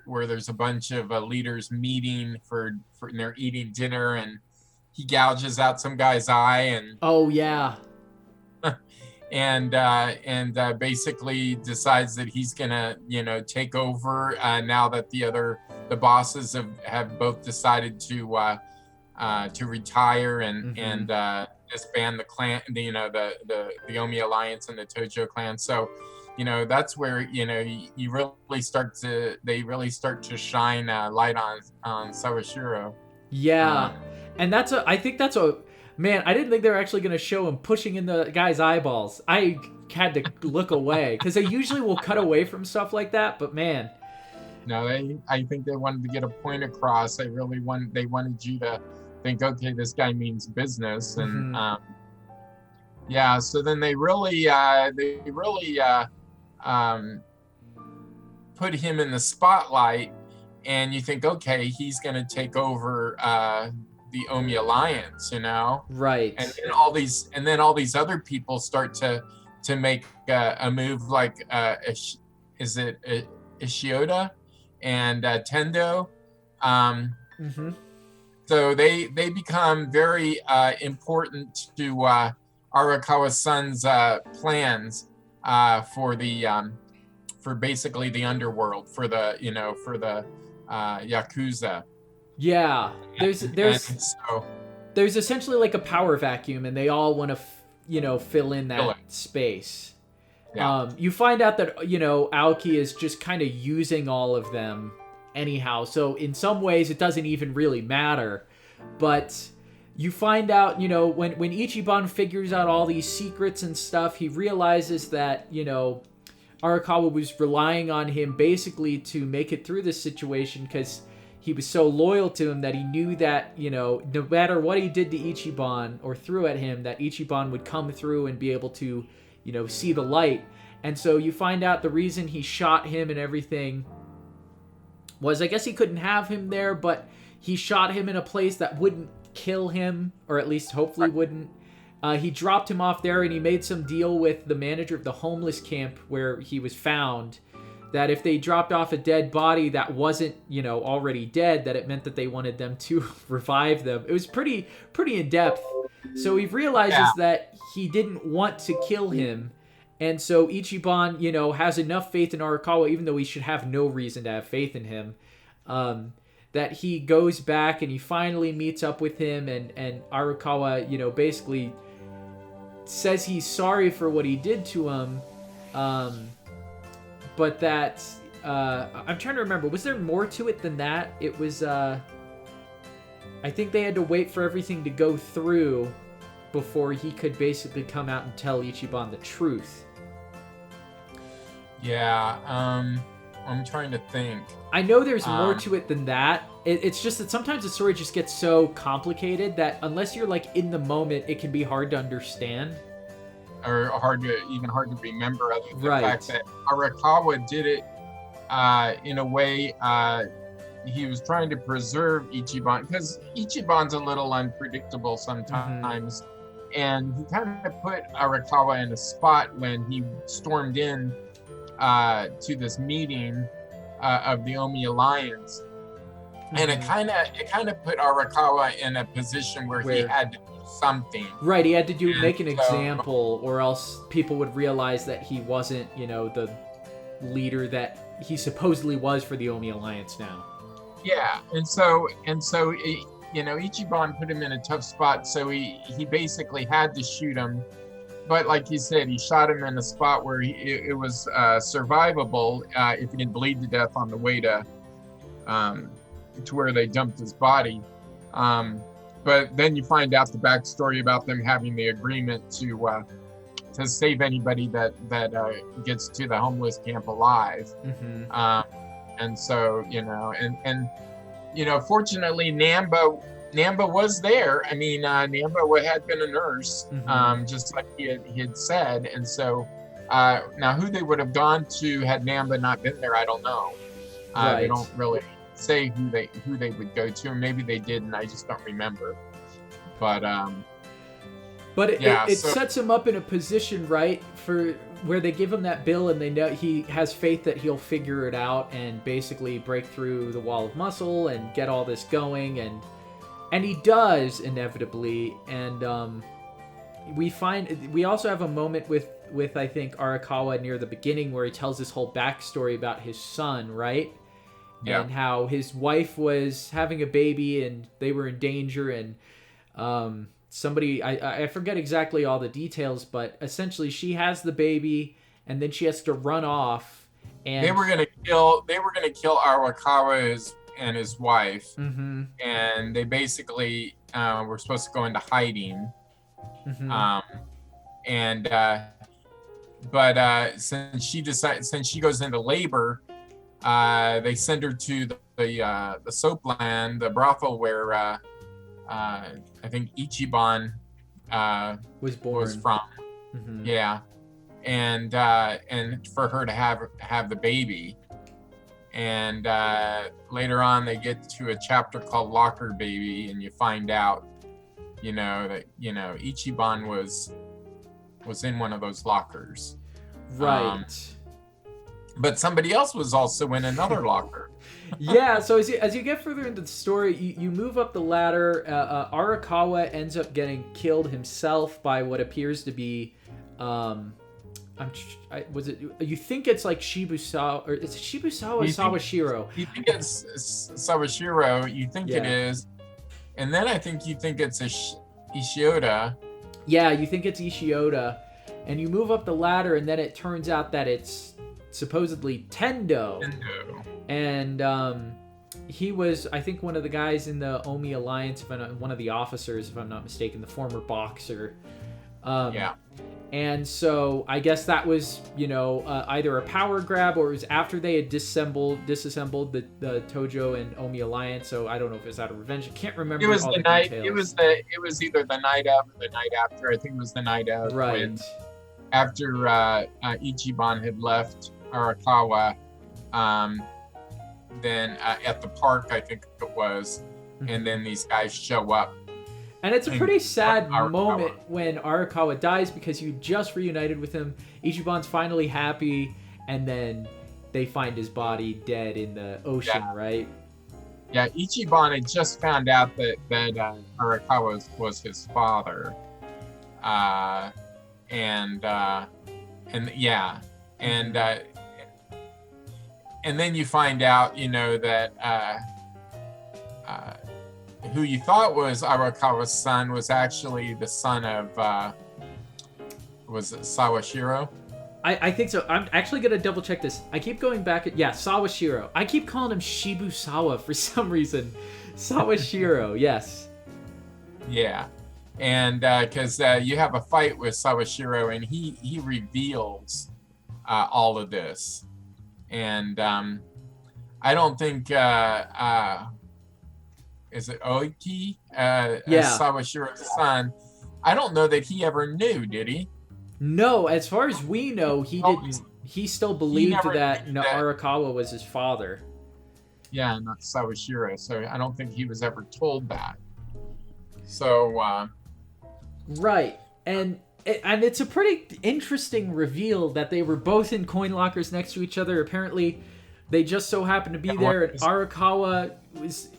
there's a bunch of leaders meeting and they're eating dinner, and he gouges out some guy's eye, and and basically decides that he's gonna take over now that the bosses have both decided to retire and disband the clan, the Omi Alliance and the Tojo clan. So, that's where they really start to shine light on Sawashiro. Yeah, and I think that's a man. I didn't think they were actually going to show him pushing in the guy's eyeballs. I had to look away because they usually will cut away from stuff like that. But man, no, I think they wanted to get a point across. They wanted you to think, okay, this guy means business, and so then they really put him in the spotlight, and you think, okay, he's going to take over the Omi Alliance, right? And then all these other people start to make a move, like is it Ishioda and Tendo? So they become very important to Arakawa's son's plans for basically the underworld, for the Yakuza. Yeah, there's essentially like a power vacuum, and they all want to fill in that space. Yeah. You find out that Aoki is just kind of using all of them anyhow, so in some ways it doesn't even really matter. But you find out, when Ichiban figures out all these secrets and stuff, he realizes that Arakawa was relying on him basically to make it through this situation, because he was so loyal to him that he knew that no matter what he did to Ichiban or threw at him, that Ichiban would come through and be able to see the light. And so you find out the reason he shot him and everything was, I guess he couldn't have him there, but he shot him in a place that wouldn't kill him, or at least hopefully wouldn't. He dropped him off there, and he made some deal with the manager of the homeless camp where he was found, that if they dropped off a dead body that wasn't, already dead, that it meant that they wanted them to revive them. It was pretty in depth. So he realizes that he didn't want to kill him. And so Ichiban, has enough faith in Arakawa, even though he should have no reason to have faith in him, that he goes back and he finally meets up with him, and Arakawa, basically says he's sorry for what he did to him, but that I'm trying to remember, was there more to it than that? It was I think they had to wait for everything to go through, before he could basically come out and tell Ichiban the truth. Yeah, I'm trying to think. I know there's more to it than that. It's just that sometimes the story just gets so complicated that unless you're like in the moment, it can be hard to understand. Or even hard to remember, other than Right. the fact that Arakawa did it in a way. He was trying to preserve Ichiban, because Ichiban's a little unpredictable sometimes. And he kind of put Arakawa in a spot when he stormed in to this meeting of the Omi Alliance. And it kind of put Arakawa in a position where he had to do something. Right, he had to make an example, or else people would realize that he wasn't, you know, the leader that he supposedly was for the Omi Alliance now. Yeah, and so you know, Ichiban put him in a tough spot, so he basically had to shoot him. But like you said, he shot him in a spot where it was survivable if he didn't bleed to death on the way to where they dumped his body. But then you find out the backstory about them having the agreement to save anybody that gets to the homeless camp alive. And so, you know, and you know, fortunately, Namba was there. I mean, Namba had been a nurse, just like he had said. And so, now who they would have gone to had Namba not been there, I don't know. They don't really say who they would go to. Maybe they did, and I just don't remember. But it sets him up in a position, right, for where they give him that bill and they know he has faith that he'll figure it out and basically break through the wall of muscle and get all this going, and he does inevitably. And we also have a moment with I think Arakawa near the beginning where he tells this whole backstory about his son, right? Yeah. And how his wife was having a baby and they were in danger, and somebody, I forget exactly all the details, but essentially she has the baby and then she has to run off, and they were gonna kill Arakawa and his wife, and they basically were supposed to go into hiding, but since she goes into labor, they send her to the soapland, the brothel where I think Ichiban was from. Yeah, and for her to have the baby, and later on they get to a chapter called Locker Baby, and you find out, you know, that Ichiban was in one of those lockers, right? But somebody else was also in another locker. Yeah, so as you get further into the story, you move up the ladder. Arakawa ends up getting killed himself by what appears to be, you think it's like Shibusawa, or it's Shibusawa or Sawashiro? You think it's Sawashiro, you think it is, and then I think you think it's Ishioda. Yeah, you think it's Ishioda, and you move up the ladder, and then it turns out that it's supposedly Tendo. And he was, I think, one of the guys in the Omi Alliance, one of the officers, if I'm not mistaken, the former boxer. And so I guess that was, either a power grab, or it was after they had disassembled the Tojo and Omi Alliance. So I don't know if it was out of revenge. I can't remember. It was all the the night. details. It was either the night of or the night after. I think it was the night of. Right. When, after Ichiban had left Arakawa, then at the park, I think it was, and then these guys show up. And it's a pretty sad moment when Arakawa dies, because you just reunited with him. Ichiban's finally happy, and then they find his body dead in the ocean, right? Yeah, Ichiban had just found out that Arakawa was his father, and then you find out, that who you thought was Arakawa's son was actually the son of was it Sawashiro? I think so. I'm actually gonna double check this. I keep going back Sawashiro. I keep calling him Shibusawa for some reason. Sawashiro, yes. Yeah. and because you have a fight with Sawashiro, and he reveals all of this, and I don't think is it Oiki, Sawashiro's son. I don't know that he ever knew, did he? No, as far as we know, he didn't. He still believed that Arakawa was his father. Yeah, not Sawashiro. So I don't think he was ever told that. So right, and it's a pretty interesting reveal that they were both in coin lockers next to each other. Apparently, they just so happened to be there, and Arakawa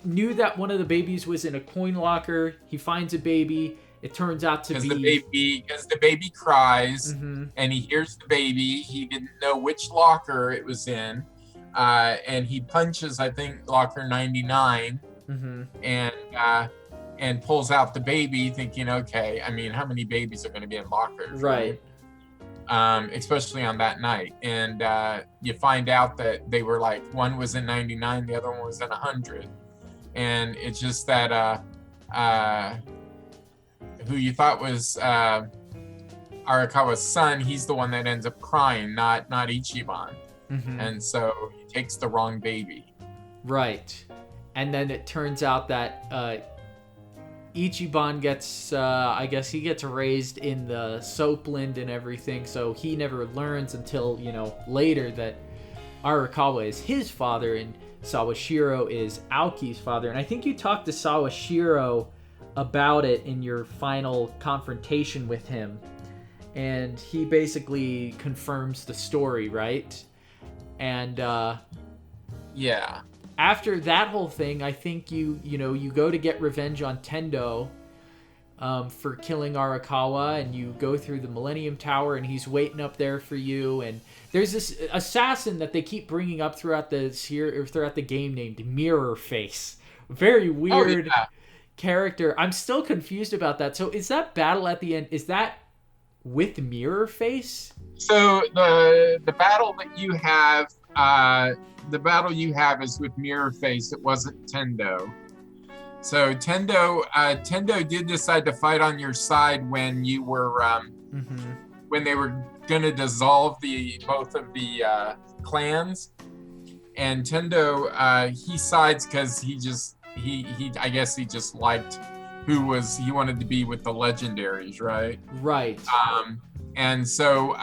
knew that one of the babies was in a coin locker. He finds a baby. It turns out to be because the baby cries, and he hears the baby. He didn't know which locker it was in, and he punches, I think, locker 99, and pulls out the baby, thinking, okay, I mean, how many babies are going to be in lockers, right? Especially on that night, and you find out that they were like, one was in 99, the other one was in 100, and it's just that who you thought was Arakawa's son, he's the one that ends up crying, not Ichiban. And so he takes the wrong baby. Right. And then it turns out that Ichiban gets, I guess he gets raised in the soapland and everything, so he never learns until, later that Arakawa is his father and Sawashiro is Aoki's father. And I think you talked to Sawashiro about it in your final confrontation with him, and he basically confirms the story, right? And yeah, after that whole thing, I think you go to get revenge on Tendo for killing Arakawa, and you go through the Millennium Tower, and he's waiting up there for you. And there's this assassin that they keep bringing up throughout the game named Mirror Face. Very weird. Oh, yeah. Character. I'm still confused about that. So is that battle at the end, is that with Mirror Face? So the battle that you have is with Mirror Face. It wasn't Tendo. So Tendo did decide to fight on your side when you were when they were going to dissolve both of the clans, and Tendo he sides because he I guess he just liked he wanted to be with the legendaries, right? Right. And so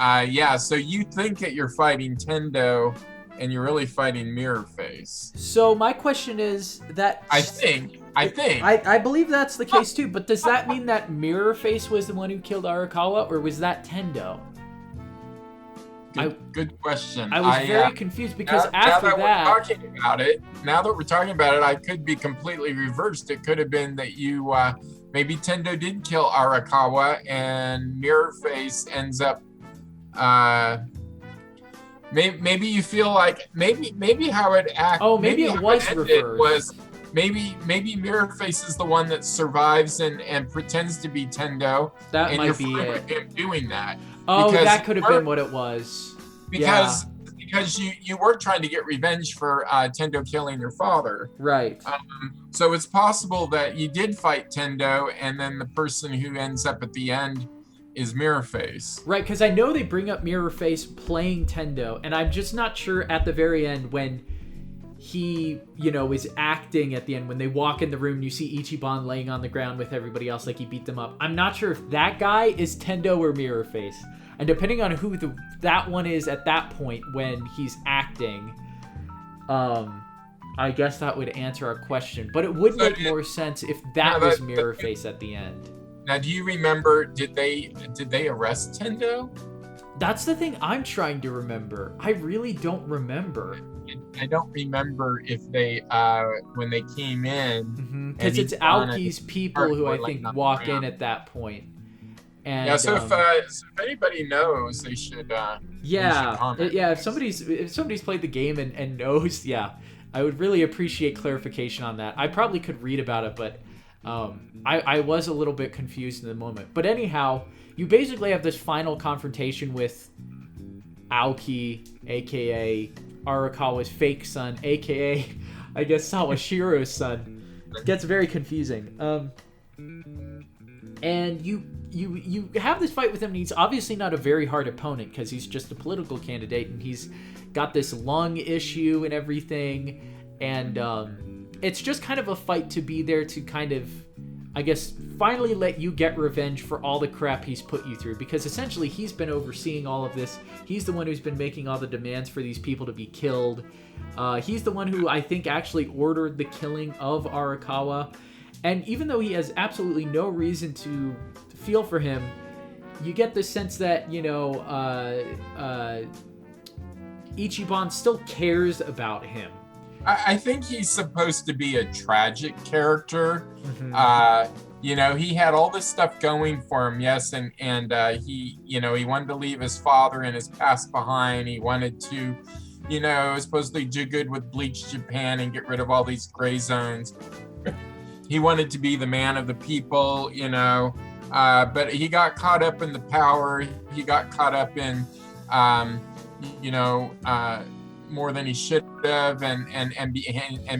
so you think that you're fighting Tendo, and you're really fighting Mirror Face. So my question is that I think I believe that's the case too, but does that mean that Mirror Face was the one who killed Arakawa, or was that Tendo? Good question. I was very confused because now that we're talking about it, I could be completely reversed. It could have been that you maybe Tendo did kill Arakawa, and Mirror Face ends up. Maybe you feel like maybe how it acted. Oh, maybe it was reversed. Maybe Mirror Face is the one that survives and pretends to be Tendo. That and might you're be fine it. with him doing that. Oh, that could have been what it was. Because you were trying to get revenge for Tendo killing your father. Right. So it's possible that you did fight Tendo, and then the person who ends up at the end is Mirror Face. Right, because I know they bring up Mirror Face playing Tendo, and I'm just not sure at the very end when he, is acting at the end. When they walk in the room, you see Ichiban laying on the ground with everybody else like he beat them up. I'm not sure if that guy is Tendo or Mirror Face. And depending on who that one is at that point when he's acting, I guess that would answer our question. But it would make more sense if that was Mirror Face at the end. Now, do you remember, did they arrest Tendo? That's the thing I'm trying to remember. I really don't remember. I don't remember if they, when they came in. Because it's Aoki's people who I think walk in at that point. And, yeah, so if anybody knows, they should. If somebody's played the game and knows, I would really appreciate clarification on that. I probably could read about it, but I was a little bit confused in the moment. But anyhow, you basically have this final confrontation with Aoki, aka Arakawa's fake son, aka I guess Sawashiro's son. It gets very confusing. and you have this fight with him, and he's obviously not a very hard opponent because he's just a political candidate, and he's got this lung issue and everything, and it's just kind of a fight to be there to kind of, I guess, finally let you get revenge for all the crap he's put you through, because essentially he's been overseeing all of this. He's the one who's been making all the demands for these people to be killed. He's the one who I think actually ordered the killing of Arakawa. And even though he has absolutely no reason to feel for him, you get the sense that, Ichiban still cares about him. I think he's supposed to be a tragic character. Mm-hmm. He had all this stuff going for him, yes, and he wanted to leave his father and his past behind. He wanted to, supposedly do good with Bleach Japan and get rid of all these gray zones. He wanted to be the man of the people, but he got caught up in the power. He got caught up in, more than he should have, and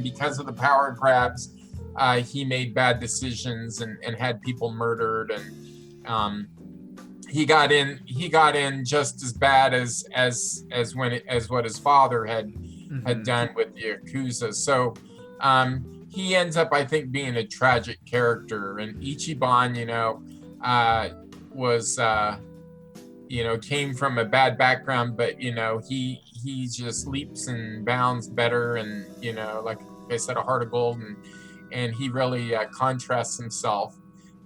because of the power grabs, he made bad decisions and had people murdered, and he got in just as bad as what his father had done with the Yakuza. So he ends up, I think, being a tragic character. And Ichiban, was came from a bad background, but he just leaps and bounds better, and like I said, a heart of gold, and he really contrasts himself.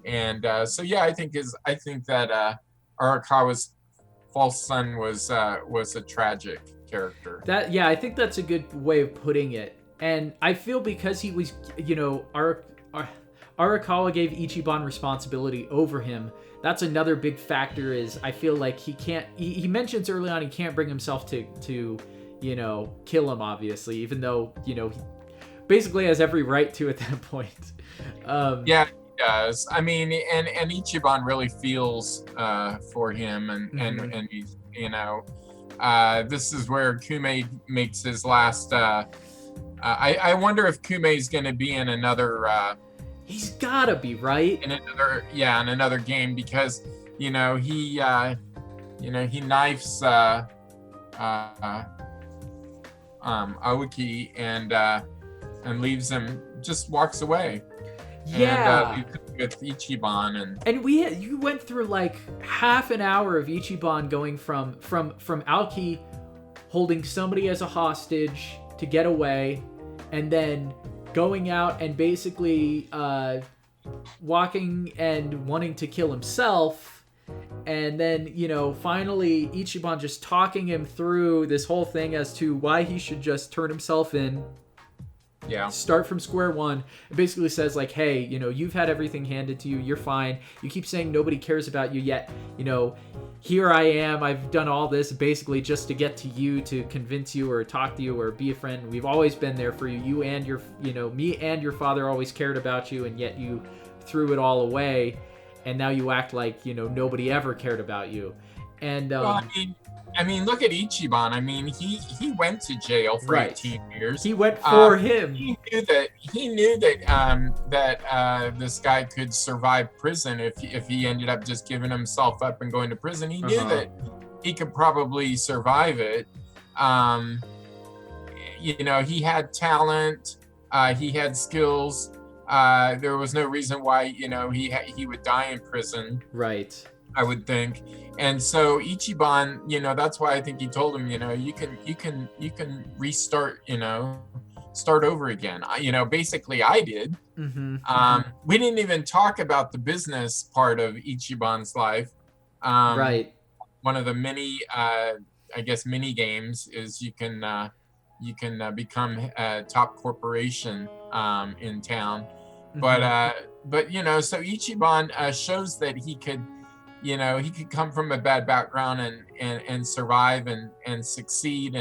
And I think that Arakawa's false son was a tragic character. I think that's a good way of putting it. And I feel because he was, Arakawa gave Ichiban responsibility over him. That's another big factor. Is I feel like he mentions early on he can't bring himself to kill him, obviously, even though he basically has every right to at that point. Yeah, he does. I mean, and Ichiban really feels for him, and he's, this is where Kume makes his last. I wonder if Kume's going to be in another. He's gotta be, right? In another game, because he knifes Aoki and leaves him, just walks away. Yeah. And with Ichiban and you went through like half an hour of Ichiban going from Aoki holding somebody as a hostage to get away, and then going out and basically walking and wanting to kill himself, and then finally Ichiban just talking him through this whole thing as to why he should just turn himself in, start from square one. It basically says like, hey, you've had everything handed to you, you're fine, you keep saying nobody cares about you, yet here I am, I've done all this basically just to get to you, to convince you or talk to you or be a friend. We've always been there for you. You and your, me and your father always cared about you, and yet you threw it all away, and now you act like, nobody ever cared about you. And well, I mean, look at Ichiban. I mean, he went to jail for 18 years. He went for him. He knew that this guy could survive prison if he ended up just giving himself up and going to prison. He knew that he could probably survive it. He had talent. He had skills. There was no reason why he would die in prison. Right. I would think. And so Ichiban, that's why I think he told him, you can restart, start over again. Basically I did. We didn't even talk about the business part of Ichiban's life. Right. One of the many, mini games is you can become a top corporation in town. But so Ichiban shows that he could, he could come from a bad background and survive and succeed,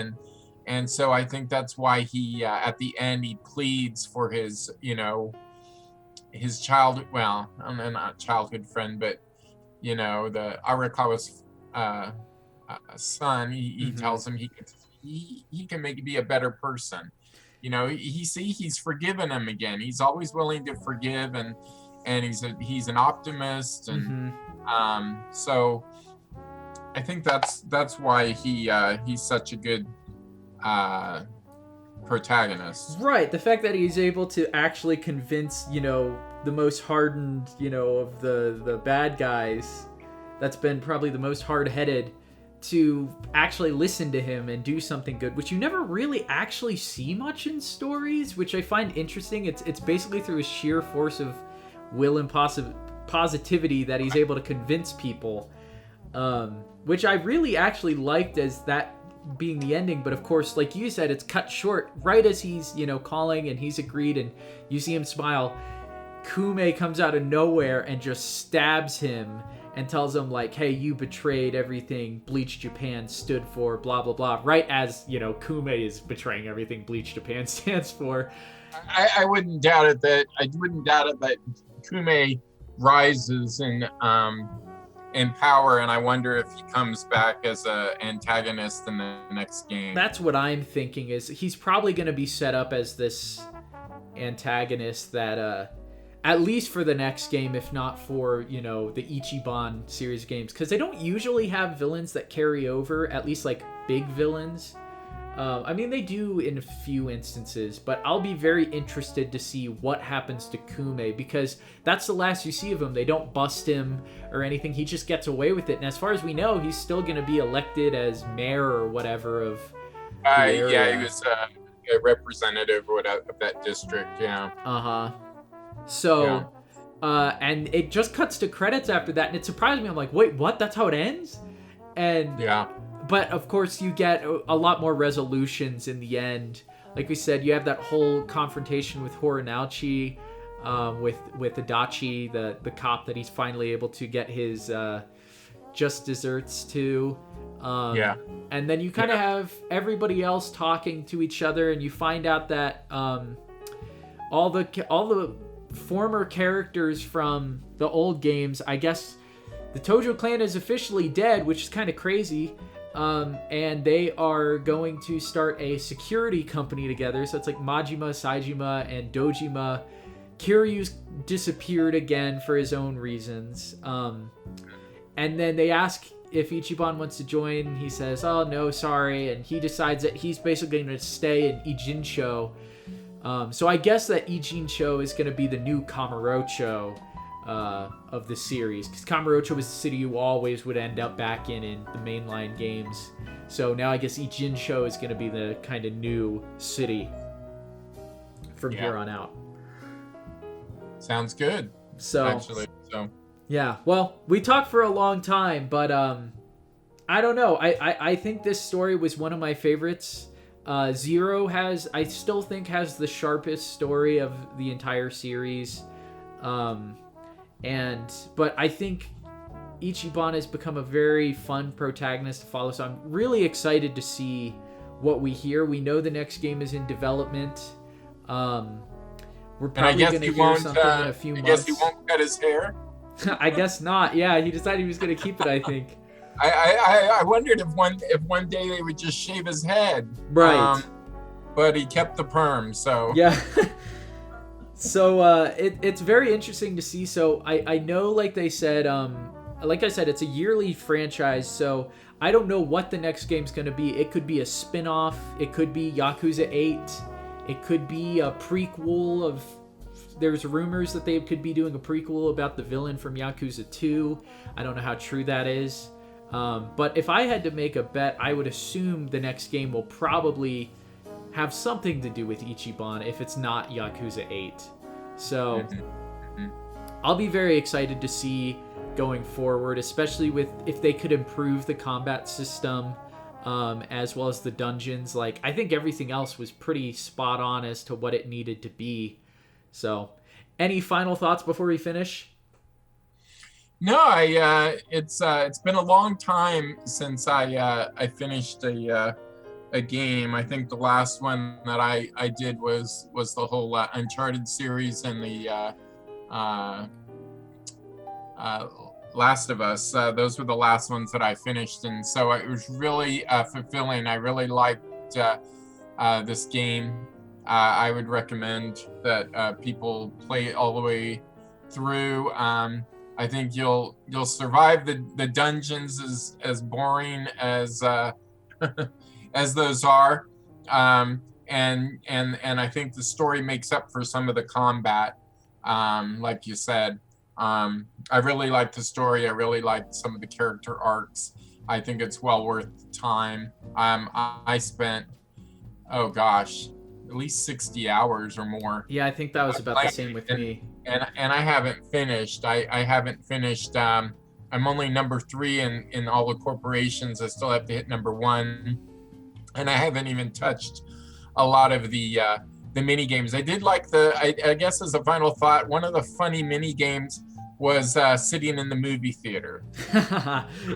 and so I think that's why he at the end he pleads for his his not childhood friend, but the Arakawa's son. He tells him he can be a better person. He's forgiven him again. He's always willing to forgive, and he's an optimist, and so I think that's why he's such a good protagonist. Right, the fact that he's able to actually convince, the most hardened, of the bad guys, that's been probably the most hard-headed, to actually listen to him and do something good, which you never really actually see much in stories, which I find interesting. It's basically through his sheer force of will and positivity that he's able to convince people, which I really actually liked as that being the ending. But of course, like you said, it's cut short right as he's calling and he's agreed, and you see him smile. Kume comes out of nowhere and just stabs him and tells him, like, hey, you betrayed everything Bleach Japan stood for, blah blah blah, right as Kume is betraying everything Bleach Japan stands for. I wouldn't doubt it that Kume rises in power, and I wonder if he comes back as a antagonist in the next game. That's what I'm thinking, is he's probably going to be set up as this antagonist that at least for the next game, if not for the Ichiban series games, because they don't usually have villains that carry over, at least like big villains. I mean, they do in a few instances, but I'll be very interested to see what happens to Kume, because that's the last you see of him. They don't bust him or anything. He just gets away with it. And as far as we know, he's still going to be elected as mayor or whatever of the area. Yeah, he was a representative of that district, yeah. Uh-huh. So, and it just cuts to credits after that, and it surprised me. I'm like, wait, what? That's how it ends? And yeah. But of course, you get a lot more resolutions in the end. Like we said, you have that whole confrontation with Horinouchi, with Adachi, the cop that he's finally able to get his just desserts to. And then you kind of have everybody else talking to each other, and you find out that all the former characters from the old games, I guess the Tojo clan is officially dead, which is kind of crazy. And they are going to start a security company together. So it's like Majima, Saejima, and Dojima. Kiryu's disappeared again for his own reasons. And then they ask if Ichiban wants to join. He says, oh, no, sorry. And he decides that he's basically going to stay in Ijinsho. So I guess that Ijinsho is going to be the new Kamurocho of the series, because Kamurocho was the city you always would end up back in the mainline games. So now I guess Ijinsho is going to be the kind of new city from here on out. Sounds good. So actually, yeah. Well, we talked for a long time, but I don't know. I think this story was one of my favorites. Zero I still think has the sharpest story of the entire series. But I think Ichiban has become a very fun protagonist to follow, so I'm really excited to see what we hear. We know the next game is in development. We're probably going to hear something in a few months. I guess he won't cut his hair? I guess not. Yeah, he decided he was going to keep it, I think. I wondered if one day they would just shave his head. Right. But he kept the perm, so... Yeah. So it's very interesting to see. So I know, like they said, like I said, it's a yearly franchise. So I don't know what the next game's going to be. It could be a spin-off. It could be Yakuza 8. It could be a prequel of... There's rumors that they could be doing a prequel about the villain from Yakuza 2. I don't know how true that is. But if I had to make a bet, I would assume the next game will probably have something to do with Ichiban if it's not Yakuza 8. So I'll be very excited to see going forward, especially with if they could improve the combat system as well as the dungeons. Like, I think everything else was pretty spot on as to what it needed to be. So any final thoughts before we finish? No, it's been a long time since I finished a game. I think the last one that I did was the whole Uncharted series and the Last of Us. Those were the last ones that I finished, and so it was really fulfilling. I really liked this game. I would recommend that people play it all the way through. I think you'll survive the dungeons as boring as as those are. And I think the story makes up for some of the combat. Like you said, I really like the story. I really like some of the character arcs. I think it's well worth the time. I spent, oh gosh, at least 60 hours or more. Yeah, I think that was about the same with me. And I haven't finished. I haven't finished. I'm only number 3 in all the corporations. I still have to hit number 1, and I haven't even touched a lot of the mini games. I did like I guess as a final thought, one of the funny mini games was sitting in the movie theater.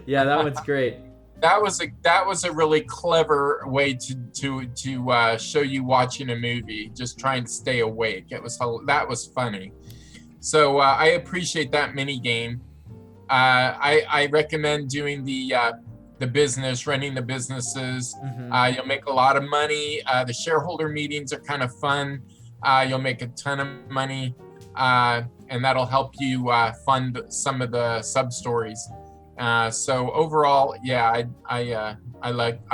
Yeah, that one's great. That was a really clever way to show you watching a movie, just trying to stay awake. That was funny. So I appreciate that mini game. I recommend doing the business, running the businesses. Mm-hmm. You'll make a lot of money. The shareholder meetings are kind of fun. You'll make a ton of money, and that'll help you fund some of the sub stories. So overall, yeah, I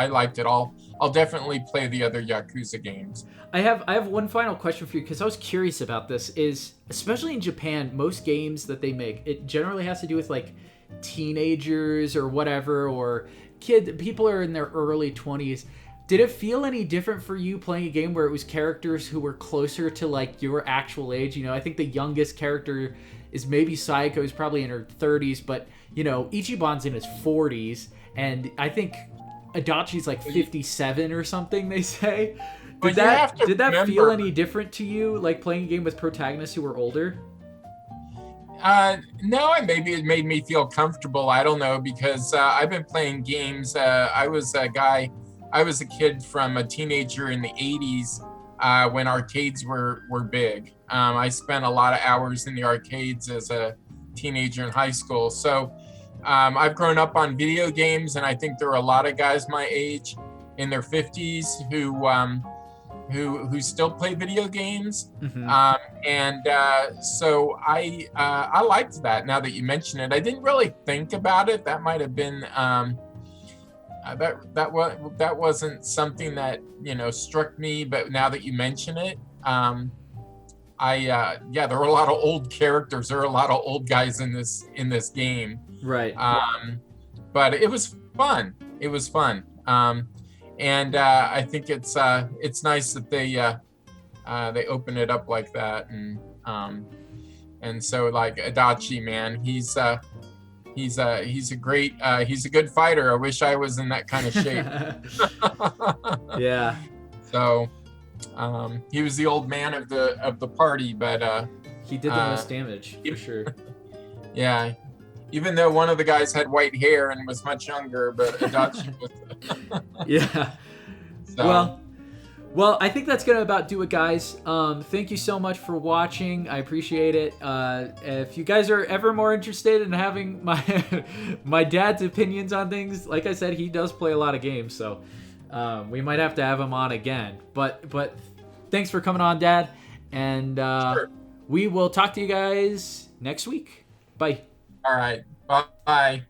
liked it all. I'll definitely play the other Yakuza games. I have one final question for you, because I was curious about this. Is especially in Japan, most games that they make, it generally has to do with like teenagers or whatever, or people are in their early 20s. Did it feel any different for you playing a game where it was characters who were closer to like your actual age? You know, I think the youngest character is maybe Saiko, who's probably in her 30s, but you know, Ichiban's in his 40s, and I think Adachi's like 57 or something, they say. Did that feel any different to you, like playing a game with protagonists who were older? No, maybe it made me feel comfortable. I don't know, because I've been playing games. I was a kid from a teenager in the 80s when arcades were big. I spent a lot of hours in the arcades as a teenager in high school. So I've grown up on video games, and I think there are a lot of guys my age in their 50s who still play video games. Mm-hmm. So I liked that. Now that you mention it, I didn't really think about it. That might have been that wasn't something that struck me. But now that you mention it, there were a lot of old characters. There are a lot of old guys in this game. Right. But it was fun. It was fun. And I think it's nice that they open it up like that, and so like Adachi, man, he's a good fighter. I wish I was in that kind of shape. Yeah. So he was the old man of the party, but he did the most damage for sure. Yeah. Even though one of the guys had white hair and was much younger, but Adachi was. Yeah. So. Well, I think that's gonna about do it, guys. Thank you so much for watching. I appreciate it. If you guys are ever more interested in having my dad's opinions on things, like I said, he does play a lot of games, so we might have to have him on again. But thanks for coming on, Dad, and Sure. We will talk to you guys next week. Bye. All right. Bye.